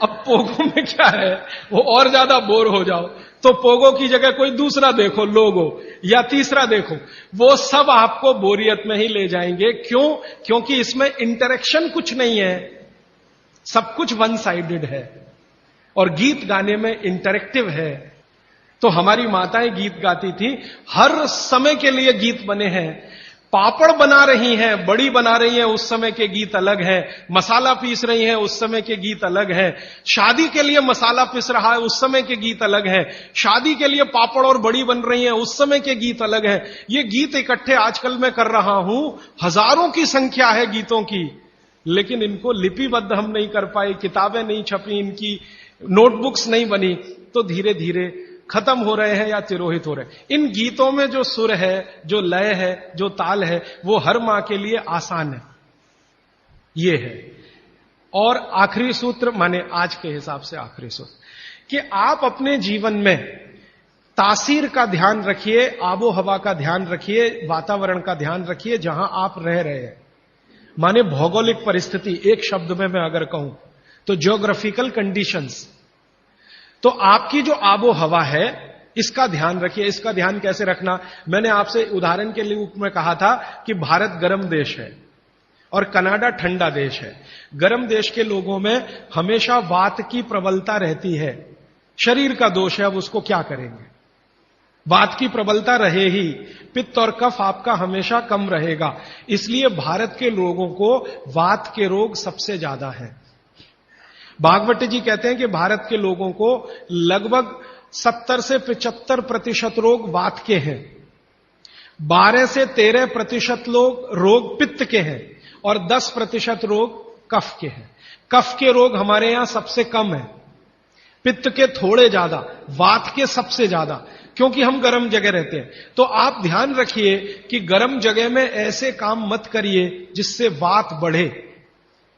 अब पोगो में क्या है, वो और ज्यादा बोर हो जाओ तो पोगो की जगह कोई दूसरा देखो, लोगो, या तीसरा देखो। वो सब आपको बोरियत में ही ले जाएंगे। क्यों? क्योंकि इसमें इंटरेक्शन कुछ नहीं है, सब कुछ वन साइडेड है। और गीत गाने में इंटरेक्टिव है। तो हमारी माताएं गीत गाती थी, हर समय के लिए गीत बने हैं। पापड़ बना रही हैं, बड़ी बना रही हैं, उस समय के गीत अलग हैं। मसाला पीस रही हैं, उस समय के गीत अलग हैं। शादी के लिए मसाला पीस रहा है, उस समय के गीत अलग हैं। शादी के लिए पापड़ और बड़ी बन रही हैं, उस समय के गीत अलग हैं। ये गीत इकट्ठे आजकल मैं कर रहा हूं, हजारों की संख्या है गीतों की, लेकिन इनको लिपिबद्ध हम नहीं कर पाए, किताबें नहीं छपी, इनकी नोटबुक्स नहीं बनी, तो धीरे धीरे खत्म हो रहे हैं या तिरोहित हो रहे हैं। इन गीतों में जो सुर है, जो लय है, जो ताल है, वो हर मां के लिए आसान है। ये है। और आखिरी सूत्र, माने आज के हिसाब से आखिरी सूत्र, कि आप अपने जीवन में तासीर का ध्यान रखिए, आबो हवा का ध्यान रखिए, वातावरण का ध्यान रखिए जहां आप रह रहे हैं। माने भौगोलिक परिस्थिति, एक शब्द में मैं अगर कहूं तो ज्योग्राफिकल कंडीशंस। तो आपकी जो आबो हवा है इसका ध्यान रखिए। इसका ध्यान कैसे रखना? मैंने आपसे उदाहरण के लिए में कहा था कि भारत गर्म देश है और कनाडा ठंडा देश है। गर्म देश के लोगों में हमेशा वात की प्रबलता रहती है, शरीर का दोष है। अब उसको क्या करेंगे? वात की प्रबलता रहे ही, पित्त और कफ आपका हमेशा कम रहेगा। इसलिए भारत के लोगों को वात के रोग सबसे ज्यादा हैं। भागवत जी कहते हैं कि भारत के लोगों को लगभग 70 से 75% रोग वात के हैं, 12 से 13% रोग पित्त के हैं और 10% रोग कफ के हैं। कफ के रोग हमारे यहां सबसे कम है, पित्त के थोड़े ज्यादा, वात के सबसे ज्यादा, क्योंकि हम गर्म जगह रहते हैं। तो आप ध्यान रखिए कि गर्म जगह में ऐसे काम मत करिए जिससे वात बढ़े।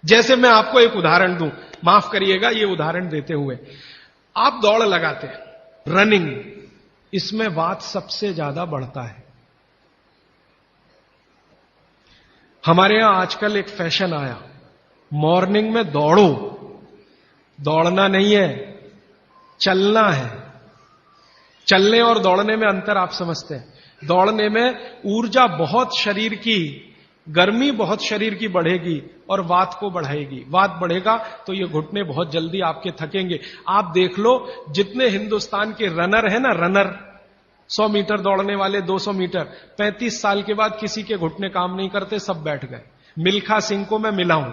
जैसे मैं आपको एक उदाहरण दूं, माफ करिएगा ये उदाहरण देते हुए, आप दौड़ लगाते हैं, रनिंग, इसमें वात सबसे ज्यादा बढ़ता है। हमारे यहां आजकल एक फैशन आया, मॉर्निंग में दौड़ो, दौड़ना नहीं है, चलना है। चलने और दौड़ने में अंतर आप समझते हैं। दौड़ने में ऊर्जा बहुत शरीर की, गर्मी बहुत शरीर की बढ़ेगी और वात को बढ़ाएगी। वात बढ़ेगा तो ये घुटने बहुत जल्दी आपके थकेंगे। आप देख लो, जितने हिंदुस्तान के रनर है ना, रनर 100 मीटर दौड़ने वाले, 200 मीटर, 35 साल के बाद किसी के घुटने काम नहीं करते, सब बैठ गए। मिल्खा सिंह को मैं मिला हूं,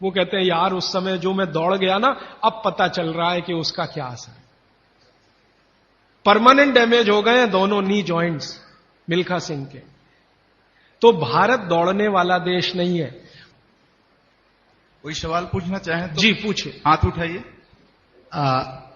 वो कहते हैं यार उस समय जो मैं दौड़ गया ना, अब पता चल रहा है कि उसका क्या असर। परमानेंट डैमेज हो गए हैं दोनों नी जॉइंट्स मिल्खा सिंह के। तो भारत दौड़ने वाला देश नहीं है। कोई सवाल पूछना चाहें तो जी पूछिए, हाथ उठाइए।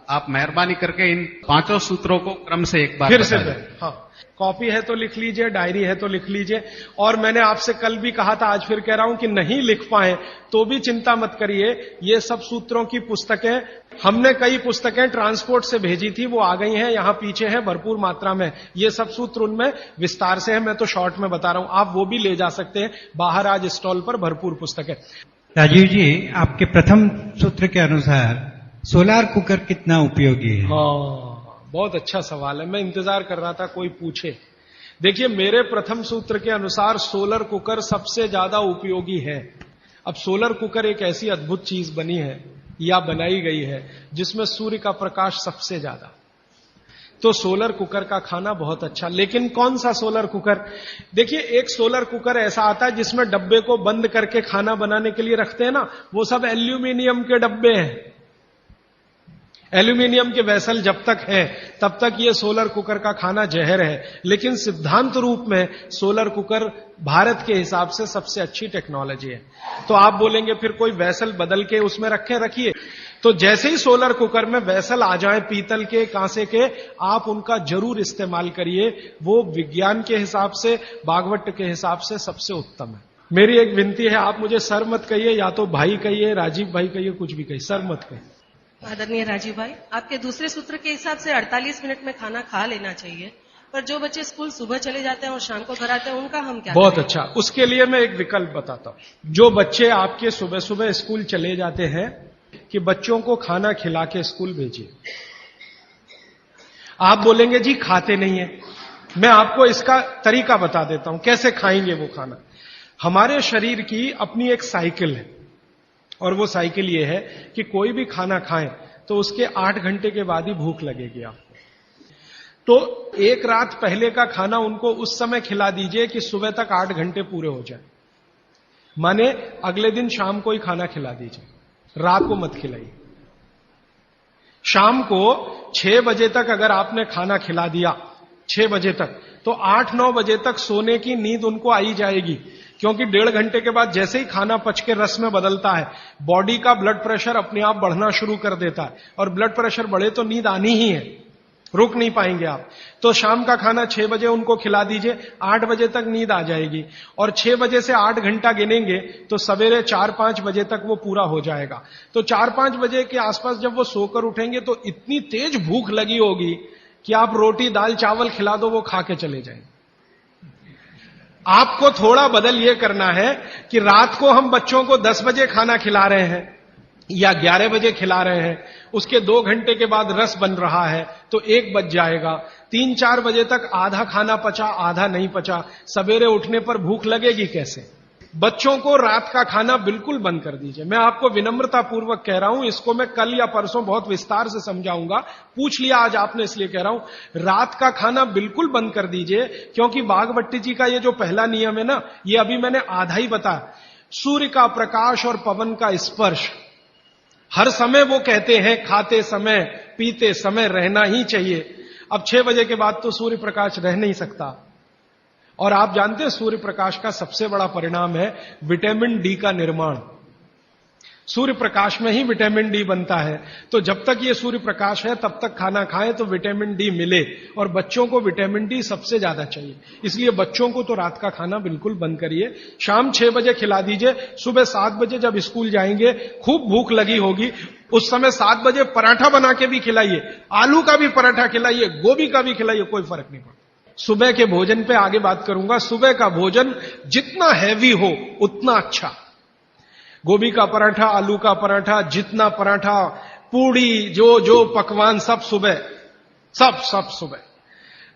आप मेहरबानी करके इन 5 सूत्रों को क्रम से एक बार फिर से बताइए। हाँ, कॉपी है तो लिख लीजिए, डायरी है तो लिख लीजिए। और मैंने आपसे कल भी कहा था, आज फिर कह रहा हूं कि नहीं लिख पाए तो भी चिंता मत करिए। ये सब सूत्रों की पुस्तकें, हमने कई पुस्तकें ट्रांसपोर्ट से भेजी थी, वो आ गई हैं, यहां पीछे हैं भरपूर मात्रा में। ये सब सूत्र उनमें विस्तार से है, मैं तो शॉर्ट में बता रहा हूं, आप वो भी ले जा सकते हैं। बाहर आज स्टॉल पर भरपूर पुस्तकें। राजीव जी, आपके प्रथम सूत्र के अनुसार सोलार कुकर कितना उपयोगी है? हाँ, बहुत अच्छा सवाल है, मैं इंतजार कर रहा था कोई पूछे। देखिए, मेरे प्रथम सूत्र के अनुसार सोलर कुकर सबसे ज्यादा उपयोगी है। अब सोलर कुकर एक ऐसी अद्भुत चीज बनी है या बनाई गई है जिसमें सूर्य का प्रकाश सबसे ज्यादा, तो सोलर कुकर का खाना बहुत अच्छा। लेकिन कौन सा सोलर कुकर? देखिए, एक सोलर कुकर ऐसा आता है जिसमें डब्बे को बंद करके खाना बनाने के लिए रखते हैं ना, वो सब एल्यूमिनियम के डब्बे हैं। एल्यूमिनियम के वेसल जब तक है तब तक ये सोलर कुकर का खाना जहर है। लेकिन सिद्धांत रूप में सोलर कुकर भारत के हिसाब से सबसे अच्छी टेक्नोलॉजी है। तो आप बोलेंगे फिर कोई वेसल बदल के उसमें रखिए। तो जैसे ही सोलर कुकर में वेसल आ जाए, पीतल के, कांसे के, आप उनका जरूर इस्तेमाल करिए। वो विज्ञान के हिसाब से, भागवत के हिसाब से सबसे उत्तम है। मेरी एक विनती है, आप मुझे सर मत कहिए, या तो भाई कहिए, राजीव भाई कहिए, कुछ भी कहिए, सर मत कहिए। आदरणीय राजीव भाई, आपके दूसरे सूत्र के हिसाब से 48 मिनट में खाना खा लेना चाहिए, पर जो बच्चे स्कूल सुबह चले जाते हैं और शाम को घर आते हैं, उनका हम क्या बहुत करें? अच्छा, उसके लिए मैं एक विकल्प बताता हूं। जो बच्चे आपके सुबह सुबह स्कूल चले जाते हैं, कि बच्चों को खाना खिला के स्कूल भेजिए। आप बोलेंगे जी खाते नहीं है, मैं आपको इसका तरीका बता देता हूं कैसे खाएंगे वो खाना। हमारे शरीर की अपनी एक साइकिल है, और वो साइकिल ये है कि कोई भी खाना खाएं तो उसके 8 घंटे के बाद ही भूख लगेगी आपको। तो एक रात पहले का खाना उनको उस समय खिला दीजिए कि सुबह तक 8 घंटे पूरे हो जाए। माने अगले दिन शाम को ही खाना खिला दीजिए, रात को मत खिलाइए। शाम को 6 बजे तक अगर आपने खाना खिला दिया, 6 बजे तक, तो 8-9 बजे तक सोने की नींद उनको आई जाएगी। क्योंकि 1.5 घंटे के बाद जैसे ही खाना पच के रस में बदलता है, बॉडी का ब्लड प्रेशर अपने आप बढ़ना शुरू कर देता है, और ब्लड प्रेशर बढ़े तो नींद आनी ही है, रुक नहीं पाएंगे आप। तो शाम का खाना 6 बजे उनको खिला दीजिए, 8 बजे तक नींद आ जाएगी, और 6 बजे से 8 घंटा गिनेंगे तो सवेरे 4-5 बजे तक वो पूरा हो जाएगा। तो 4-5 बजे के आसपास जब वो सोकर उठेंगे तो इतनी तेज भूख लगी होगी कि आप रोटी दाल चावल खिला दो, वो खा के चले जाएंगे। आपको थोड़ा बदल ये करना है कि रात को हम बच्चों को 10 बजे खाना खिला रहे हैं या 11 बजे खिला रहे हैं, उसके 2 घंटे के बाद रस बन रहा है तो 1 बज जाएगा। 3-4 बजे तक आधा खाना पचा, आधा नहीं पचा, सवेरे उठने पर भूख लगेगी कैसे? बच्चों को रात का खाना बिल्कुल बंद कर दीजिए। मैं आपको विनम्रता पूर्वक कह रहा हूं, इसको मैं कल या परसों बहुत विस्तार से समझाऊंगा, पूछ लिया आज आपने इसलिए कह रहा हूं। रात का खाना बिल्कुल बंद कर दीजिए, क्योंकि बागभट्टी जी का ये जो पहला नियम है ना, ये अभी मैंने आधा ही बताया। सूर्य का प्रकाश और पवन का स्पर्श हर समय वो कहते हैं खाते समय पीते समय रहना ही चाहिए। अब 6 बजे के बाद तो सूर्य प्रकाश रह नहीं सकता, और आप जानते हैं सूर्य प्रकाश का सबसे बड़ा परिणाम है विटामिन डी का निर्माण। सूर्य प्रकाश में ही विटामिन डी बनता है, तो जब तक ये सूर्य प्रकाश है तब तक खाना खाएं तो विटामिन डी मिले, और बच्चों को विटामिन डी सबसे ज्यादा चाहिए। इसलिए बच्चों को तो रात का खाना बिल्कुल बंद करिए, शाम 6 बजे खिला दीजिए। सुबह 7 बजे जब स्कूल जाएंगे, खूब भूख लगी होगी, उस समय 7 बजे पराठा बना के भी खिलाइए, आलू का भी पराठा खिलाइए, गोभी का भी खिलाइए, कोई फर्क नहीं पड़ता। सुबह के भोजन पे आगे बात करूंगा। सुबह का भोजन जितना हैवी हो उतना अच्छा। गोभी का पराठा, आलू का पराठा, जितना पराठा, पूड़ी, जो पकवान सब सुबह, सब सुबह।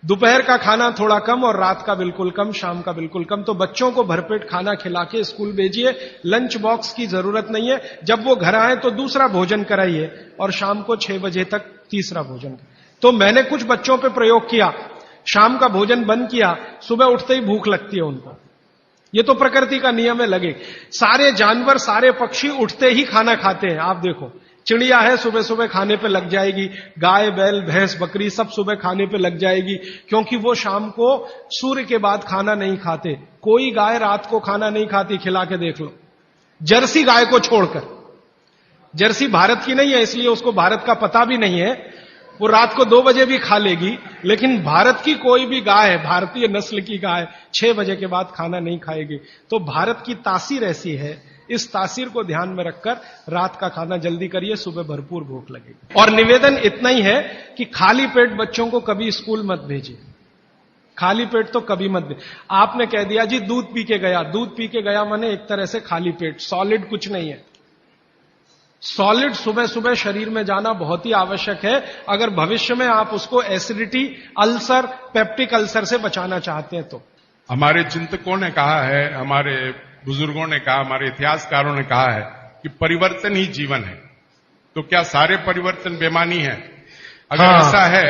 दोपहर का खाना थोड़ा कम और रात का बिल्कुल कम, शाम का बिल्कुल कम। तो बच्चों को भरपेट खाना खिला के स्कूल भेजिए। लंच बॉक्स की जरूरत नहीं है। जब वो घर आए तो दूसरा भोजन कराइए, और शाम को 6 बजे तक तीसरा भोजन। तो मैंने कुछ बच्चों पे प्रयोग किया, शाम का भोजन बंद किया, सुबह उठते ही भूख लगती है उनको। ये तो प्रकृति का नियम है, लगे। सारे जानवर, सारे पक्षी उठते ही खाना खाते हैं। आप देखो, चिड़िया है सुबह सुबह खाने पे लग जाएगी, गाय बैल भैंस बकरी सब सुबह खाने पे लग जाएगी, क्योंकि वो शाम को सूर्य के बाद खाना नहीं खाते। कोई गाय रात को खाना नहीं खाती, खिला के देख लो, जर्सी गाय को छोड़कर। जर्सी भारत की नहीं है, इसलिए उसको भारत का पता भी नहीं है, वो रात को 2 बजे भी खा लेगी। लेकिन भारत की कोई भी गाय, भारतीय नस्ल की गाय 6 बजे के बाद खाना नहीं खाएगी। तो भारत की तासीर ऐसी है, इस तासीर को ध्यान में रखकर रात का खाना जल्दी करिए, सुबह भरपूर भूख लगेगी। और निवेदन इतना ही है कि खाली पेट बच्चों को कभी स्कूल मत भेजिए। खाली पेट तो कभी मत भेजिए। आपने कह दिया जी दूध पी के गया, दूध पी के गया माने एक तरह से खाली पेट, सॉलिड कुछ नहीं है। सॉलिड सुबह सुबह शरीर में जाना बहुत ही आवश्यक है, अगर भविष्य में आप उसको एसिडिटी, अल्सर, पेप्टिक अल्सर से बचाना चाहते हैं तो। हमारे चिंतकों ने कहा है, हमारे बुजुर्गों ने कहा, हमारे इतिहासकारों ने कहा है कि परिवर्तन ही जीवन है। तो क्या सारे परिवर्तन बेमानी है? अगर ऐसा है,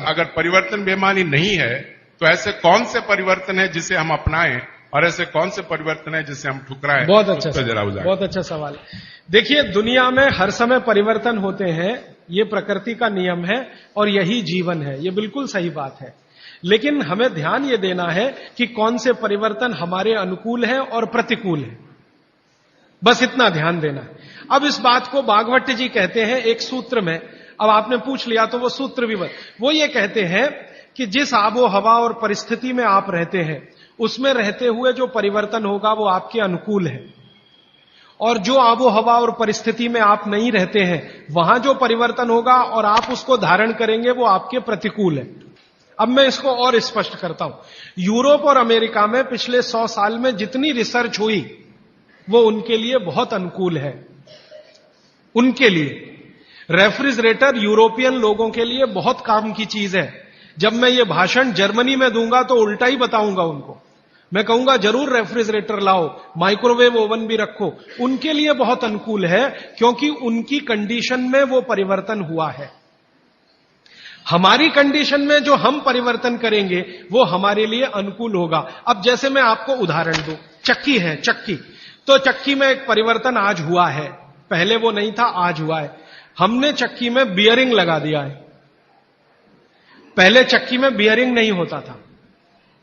अगर परिवर्तन बेमानी नहीं है, तो ऐसे कौन से परिवर्तन है जिसे हम अपनाएं, और ऐसे कौन से परिवर्तन है जिसे हम ठुकराएं? बहुत अच्छा, बहुत अच्छा सवाल है। देखिए, दुनिया में हर समय परिवर्तन होते हैं, ये प्रकृति का नियम है और यही जीवन है, ये बिल्कुल सही बात है। लेकिन हमें ध्यान ये देना है कि कौन से परिवर्तन हमारे अनुकूल हैं और प्रतिकूल हैं, बस इतना ध्यान देना है। अब इस बात को बागभट्ट जी कहते हैं एक सूत्र में, अब आपने पूछ लिया तो वो सूत्र भी वो ये कहते हैं कि जिस आबो हवा और परिस्थिति में आप रहते हैं, उसमें रहते हुए जो परिवर्तन होगा वो आपके अनुकूल है, और जो आबो हवा और परिस्थिति में आप नहीं रहते हैं, वहां जो परिवर्तन होगा और आप उसको धारण करेंगे वो आपके प्रतिकूल है। अब मैं इसको और स्पष्ट करता हूं। यूरोप और अमेरिका में पिछले 100 साल में जितनी रिसर्च हुई वो उनके लिए बहुत अनुकूल है। उनके लिए रेफ्रिजरेटर यूरोपियन लोगों के लिए बहुत काम की चीज है। जब मैं ये भाषण जर्मनी में दूंगा तो उल्टा ही बताऊंगा उनको। मैं कहूंगा जरूर रेफ्रिजरेटर लाओ, माइक्रोवेव ओवन भी रखो। उनके लिए बहुत अनुकूल है, क्योंकि उनकी कंडीशन में वो परिवर्तन हुआ है। हमारी कंडीशन में जो हम परिवर्तन करेंगे वो हमारे लिए अनुकूल होगा। अब जैसे मैं आपको उदाहरण दूं, चक्की है, चक्की, तो चक्की में एक परिवर्तन आज हुआ है, पहले वो नहीं था, आज हुआ है। हमने चक्की में बियरिंग लगा दिया है। पहले चक्की में बियरिंग नहीं होता था,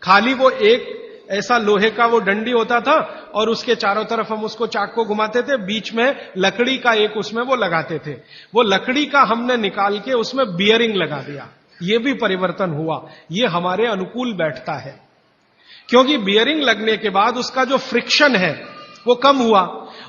खाली वो एक ऐसा लोहे का वो डंडी होता था और उसके चारों तरफ हम उसको चाक को घुमाते थे, बीच में लकड़ी का एक उसमें वो लगाते थे। वो लकड़ी का हमने निकाल के उसमें बियरिंग लगा दिया, ये भी परिवर्तन हुआ। ये हमारे अनुकूल बैठता है, क्योंकि बियरिंग लगने के बाद उसका जो फ्रिक्शन है वो कम हुआ,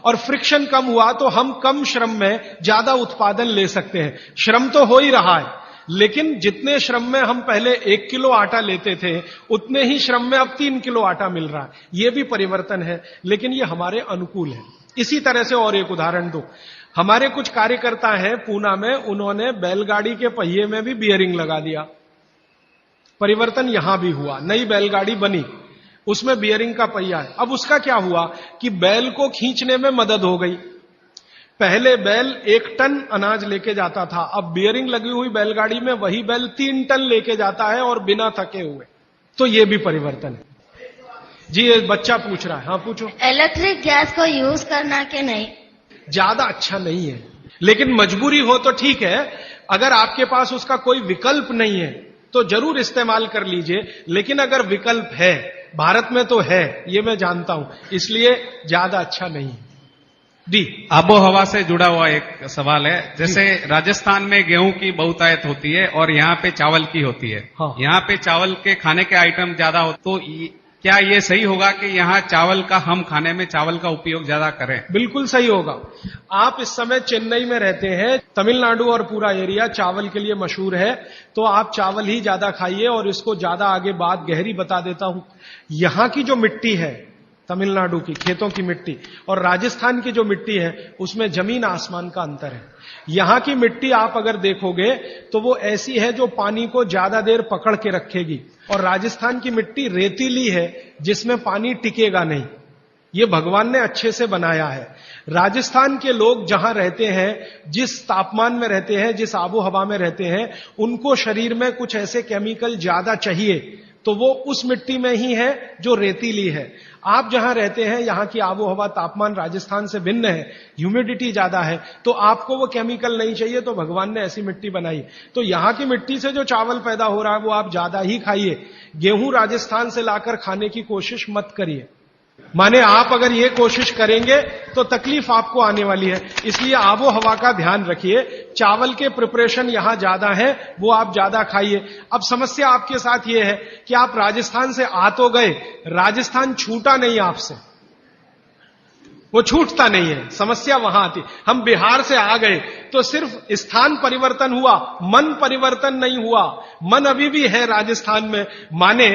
और फ्रिक्शन कम हुआ तो हम कम श्रम में ज्यादा उत्पादन ले सकते हैं। श्रम तो हो ही रहा है, लेकिन जितने श्रम में हम पहले 1 किलो आटा लेते थे, उतने ही श्रम में अब 3 किलो आटा मिल रहा है। यह भी परिवर्तन है, लेकिन ये हमारे अनुकूल है। इसी तरह से और एक उदाहरण दो, हमारे कुछ कार्यकर्ता हैं पूना में, उन्होंने बैलगाड़ी के पहिए में भी बियरिंग लगा दिया। परिवर्तन यहां भी हुआ, नई बैलगाड़ी बनी, उसमें बियरिंग का पहिया है। अब उसका क्या हुआ कि बैल को खींचने में मदद हो गई। पहले बैल 1 टन अनाज लेके जाता था, अब बियरिंग लगी हुई बैलगाड़ी में वही बैल 3 टन लेके जाता है और बिना थके हुए। तो ये भी परिवर्तन है। जी, ये बच्चा पूछ रहा है। हाँ पूछो। इलेक्ट्रिक गैस को यूज करना कि नहीं? ज्यादा अच्छा नहीं है, लेकिन मजबूरी हो तो ठीक है। अगर आपके पास उसका कोई विकल्प नहीं है तो जरूर इस्तेमाल कर लीजिए, लेकिन अगर विकल्प है, भारत में तो है, ये मैं जानता हूं, इसलिए ज्यादा अच्छा नहीं है। डी, आबो हवा से जुड़ा हुआ एक सवाल है। जैसे राजस्थान में गेहूं की बहुतायत होती है और यहाँ पे चावल की होती है। हाँ। यहाँ पे चावल के खाने के आइटम ज्यादा हो, तो क्या ये सही होगा कि यहाँ चावल का, हम खाने में चावल का उपयोग ज्यादा करें? बिल्कुल सही होगा। आप इस समय चेन्नई में रहते हैं, तमिलनाडु और पूरा एरिया चावल के लिए मशहूर है, तो आप चावल ही ज्यादा खाइए। और इसको ज्यादा आगे बात गहरी बता देता हूं। यहां की जो मिट्टी है, तमिलनाडु की खेतों की मिट्टी और राजस्थान की जो मिट्टी है, उसमें जमीन आसमान का अंतर है। यहां की मिट्टी आप अगर देखोगे तो वो ऐसी है जो पानी को ज्यादा देर पकड़ के रखेगी, और राजस्थान की मिट्टी रेतीली है जिसमें पानी टिकेगा नहीं। ये भगवान ने अच्छे से बनाया है। राजस्थान के लोग जहां रहते हैं, जिस तापमान में रहते हैं, जिस आबो हवा में रहते हैं, उनको शरीर में कुछ ऐसे केमिकल ज्यादा चाहिए, तो वो उस मिट्टी में ही है जो रेतीली है। आप जहां रहते हैं, यहां की आबो हवा, तापमान राजस्थान से भिन्न है, ह्यूमिडिटी ज्यादा है, तो आपको वो केमिकल नहीं चाहिए, तो भगवान ने ऐसी मिट्टी बनाई। तो यहां की मिट्टी से जो चावल पैदा हो रहा है वो आप ज्यादा ही खाइए। गेहूं राजस्थान से लाकर खाने की कोशिश मत करिए। माने आप अगर ये कोशिश करेंगे तो तकलीफ आपको आने वाली है। इसलिए आबो हवा का ध्यान रखिए। चावल के प्रिपरेशन यहां ज्यादा है, वो आप ज्यादा खाइए। अब समस्या आपके साथ ये है कि आप राजस्थान से आ तो गए, राजस्थान छूटा नहीं आपसे, वो छूटता नहीं है। समस्या वहां आती। हम बिहार से आ गए तो सिर्फ स्थान परिवर्तन हुआ, मन परिवर्तन नहीं हुआ। मन अभी भी है राजस्थान में। माने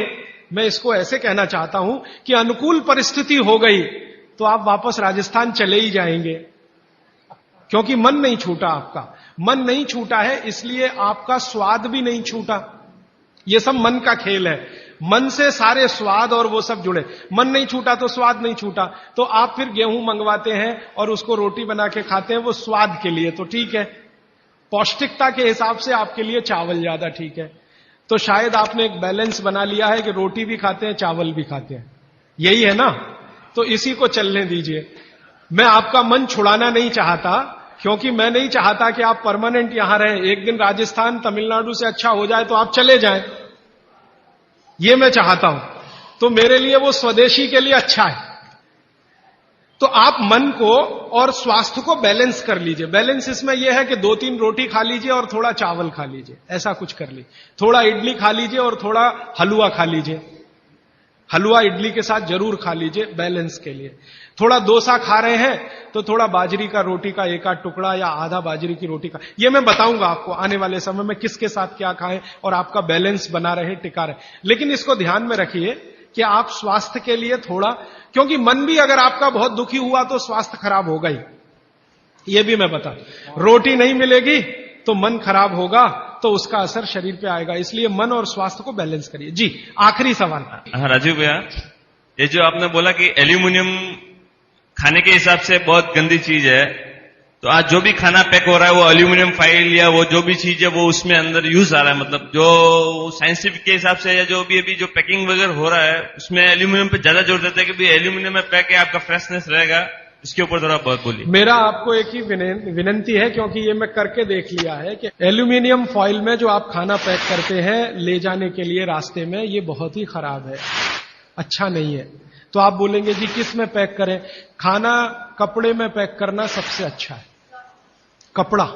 मैं इसको ऐसे कहना चाहता हूं कि अनुकूल परिस्थिति हो गई तो आप वापस राजस्थान चले ही जाएंगे, क्योंकि मन नहीं छूटा। आपका मन नहीं छूटा है, इसलिए आपका स्वाद भी नहीं छूटा। ये सब मन का खेल है। मन से सारे स्वाद और वो सब जुड़े। मन नहीं छूटा तो स्वाद नहीं छूटा। तो आप फिर गेहूं मंगवाते हैं और उसको रोटी बना के खाते हैं, वो स्वाद के लिए तो ठीक है। पौष्टिकता के हिसाब से आपके लिए चावल ज्यादा ठीक है। तो शायद आपने एक बैलेंस बना लिया है कि रोटी भी खाते हैं, चावल भी खाते हैं, यही है ना? तो इसी को चलने दीजिए। मैं आपका मन छुड़ाना नहीं चाहता, क्योंकि मैं नहीं चाहता कि आप परमानेंट यहां रहें। एक दिन राजस्थान तमिलनाडु से अच्छा हो जाए तो आप चले जाएं, ये मैं चाहता हूं। तो मेरे लिए वो स्वदेशी के लिए अच्छा है। तो आप मन को और स्वास्थ्य को बैलेंस कर लीजिए। बैलेंस इसमें यह है कि 2-3 रोटी खा लीजिए और थोड़ा चावल खा लीजिए, ऐसा कुछ कर लीजिए। थोड़ा इडली खा लीजिए और थोड़ा हलवा खा लीजिए। हलवा इडली के साथ जरूर खा लीजिए बैलेंस के लिए। थोड़ा डोसा खा रहे हैं तो थोड़ा बाजरी का रोटी का 1 आध टुकड़ा या आधा बाजरी की रोटी का। ये मैं बताऊंगा आपको आने वाले समय में किसके साथ क्या खाएं और आपका बैलेंस बना रहे, टिका रहे। लेकिन इसको ध्यान में रखिए कि आप स्वास्थ्य के लिए थोड़ा, क्योंकि मन भी अगर आपका बहुत दुखी हुआ तो स्वास्थ्य खराब होगा ही, ये भी मैं बता। रोटी नहीं मिलेगी तो मन खराब होगा, तो उसका असर शरीर पे आएगा। इसलिए मन और स्वास्थ्य को बैलेंस करिए। जी, आखिरी सवाल। हाँ राजीव भैया, ये जो आपने बोला कि एल्यूमिनियम खाने के हिसाब से बहुत गंदी चीज है, तो आज जो भी खाना पैक हो रहा है वो एल्यूमिनियम फॉइल या वो जो भी चीज है वो उसमें अंदर यूज आ रहा है, मतलब जो साइंटिफिक के हिसाब से या जो भी अभी जो पैकिंग वगैरह हो रहा है उसमें एल्यूमिनियम पे ज्यादा जोर देता है कि भाई एल्यूमिनियम में पैक है, आपका फ्रेशनेस रहेगा। इसके ऊपर थोड़ा बहुत बोलिए। मेरा आपको एक ही विनंती है, क्योंकि ये मैं करके देख लिया है कि एल्यूमिनियम फॉइल में जो आप खाना पैक करते हैं ले जाने के लिए रास्ते में, ये बहुत ही खराब है, अच्छा नहीं है। तो आप बोलेंगे जी किस में पैक करें? खाना कपड़े में पैक करना सबसे अच्छा है। कपड़ा,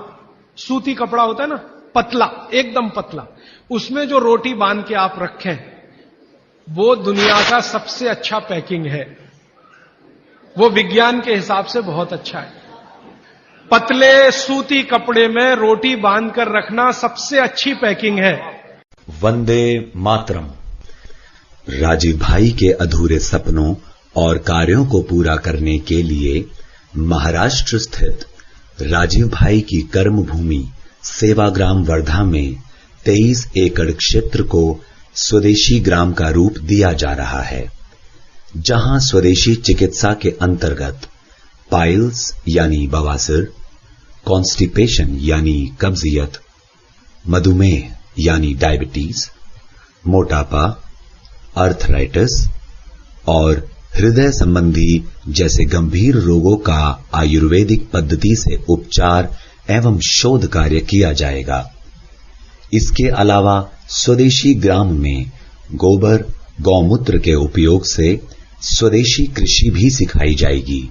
सूती कपड़ा होता है ना, पतला, एकदम पतला, उसमें जो रोटी बांध के आप रखें वो दुनिया का सबसे अच्छा पैकिंग है। वो विज्ञान के हिसाब से बहुत अच्छा है। पतले सूती कपड़े में रोटी बांधकर रखना सबसे अच्छी पैकिंग है। वंदे मातरम। राजीव भाई के अधूरे सपनों और कार्यों को पूरा करने के लिए महाराष्ट्र स्थित राजीव भाई की कर्मभूमि सेवाग्राम वर्धा में 23 एकड़ क्षेत्र को स्वदेशी ग्राम का रूप दिया जा रहा है। जहां स्वदेशी चिकित्सा के अंतर्गत पाइल्स यानी बवासीर, कॉन्स्टिपेशन यानी कब्जियत, मधुमेह यानी डायबिटीज, मोटापा, आर्थराइटिस और हृदय संबंधी जैसे गंभीर रोगों का आयुर्वेदिक पद्धति से उपचार एवं शोध कार्य किया जाएगा। इसके अलावा स्वदेशी ग्राम में गोबर, गौमूत्र के उपयोग से स्वदेशी कृषि भी सिखाई जाएगी।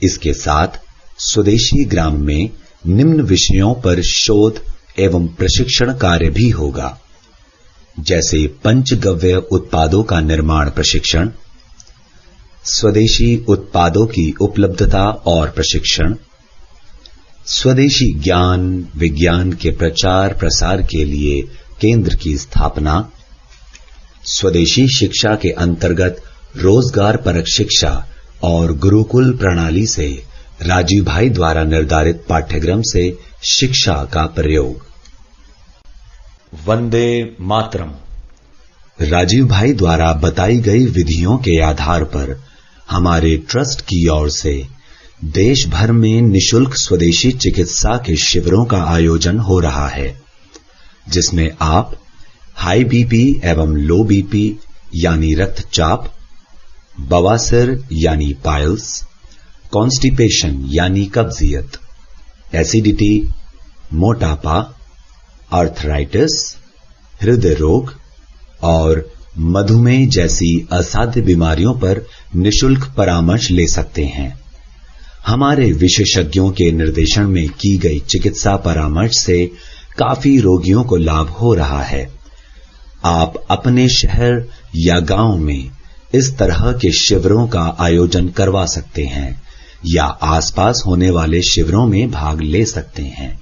इसके साथ स्वदेशी ग्राम में निम्न विषयों पर शोध एवं प्रशिक्षण कार्य भी होगा, जैसे पंचगव्य उत्पादों का निर्माण प्रशिक्षण, स्वदेशी उत्पादों की उपलब्धता और प्रशिक्षण, स्वदेशी ज्ञान विज्ञान के प्रचार प्रसार के लिए केंद्र की स्थापना, स्वदेशी शिक्षा के अंतर्गत रोजगार परक शिक्षा और गुरुकुल प्रणाली से राजीव भाई द्वारा निर्धारित पाठ्यक्रम से शिक्षा का प्रयोग। वंदे मातरम। राजीव भाई द्वारा बताई गई विधियों के आधार पर हमारे ट्रस्ट की ओर से देश भर में निशुल्क स्वदेशी चिकित्सा के शिविरों का आयोजन हो रहा है, जिसमें आप हाई बीपी एवं लो बीपी यानी रक्तचाप, बवासीर यानी पाइल्स, कॉन्स्टिपेशन यानी कब्जियत, एसिडिटी, मोटापा, आर्थराइटिस, हृदय रोग और मधुमेह जैसी असाध्य बीमारियों पर निशुल्क परामर्श ले सकते हैं। हमारे विशेषज्ञों के निर्देशन में की गई चिकित्सा परामर्श से काफी रोगियों को लाभ हो रहा है। आप अपने शहर या गांव में इस तरह के शिविरों का आयोजन करवा सकते हैं या आसपास होने वाले शिविरों में भाग ले सकते हैं।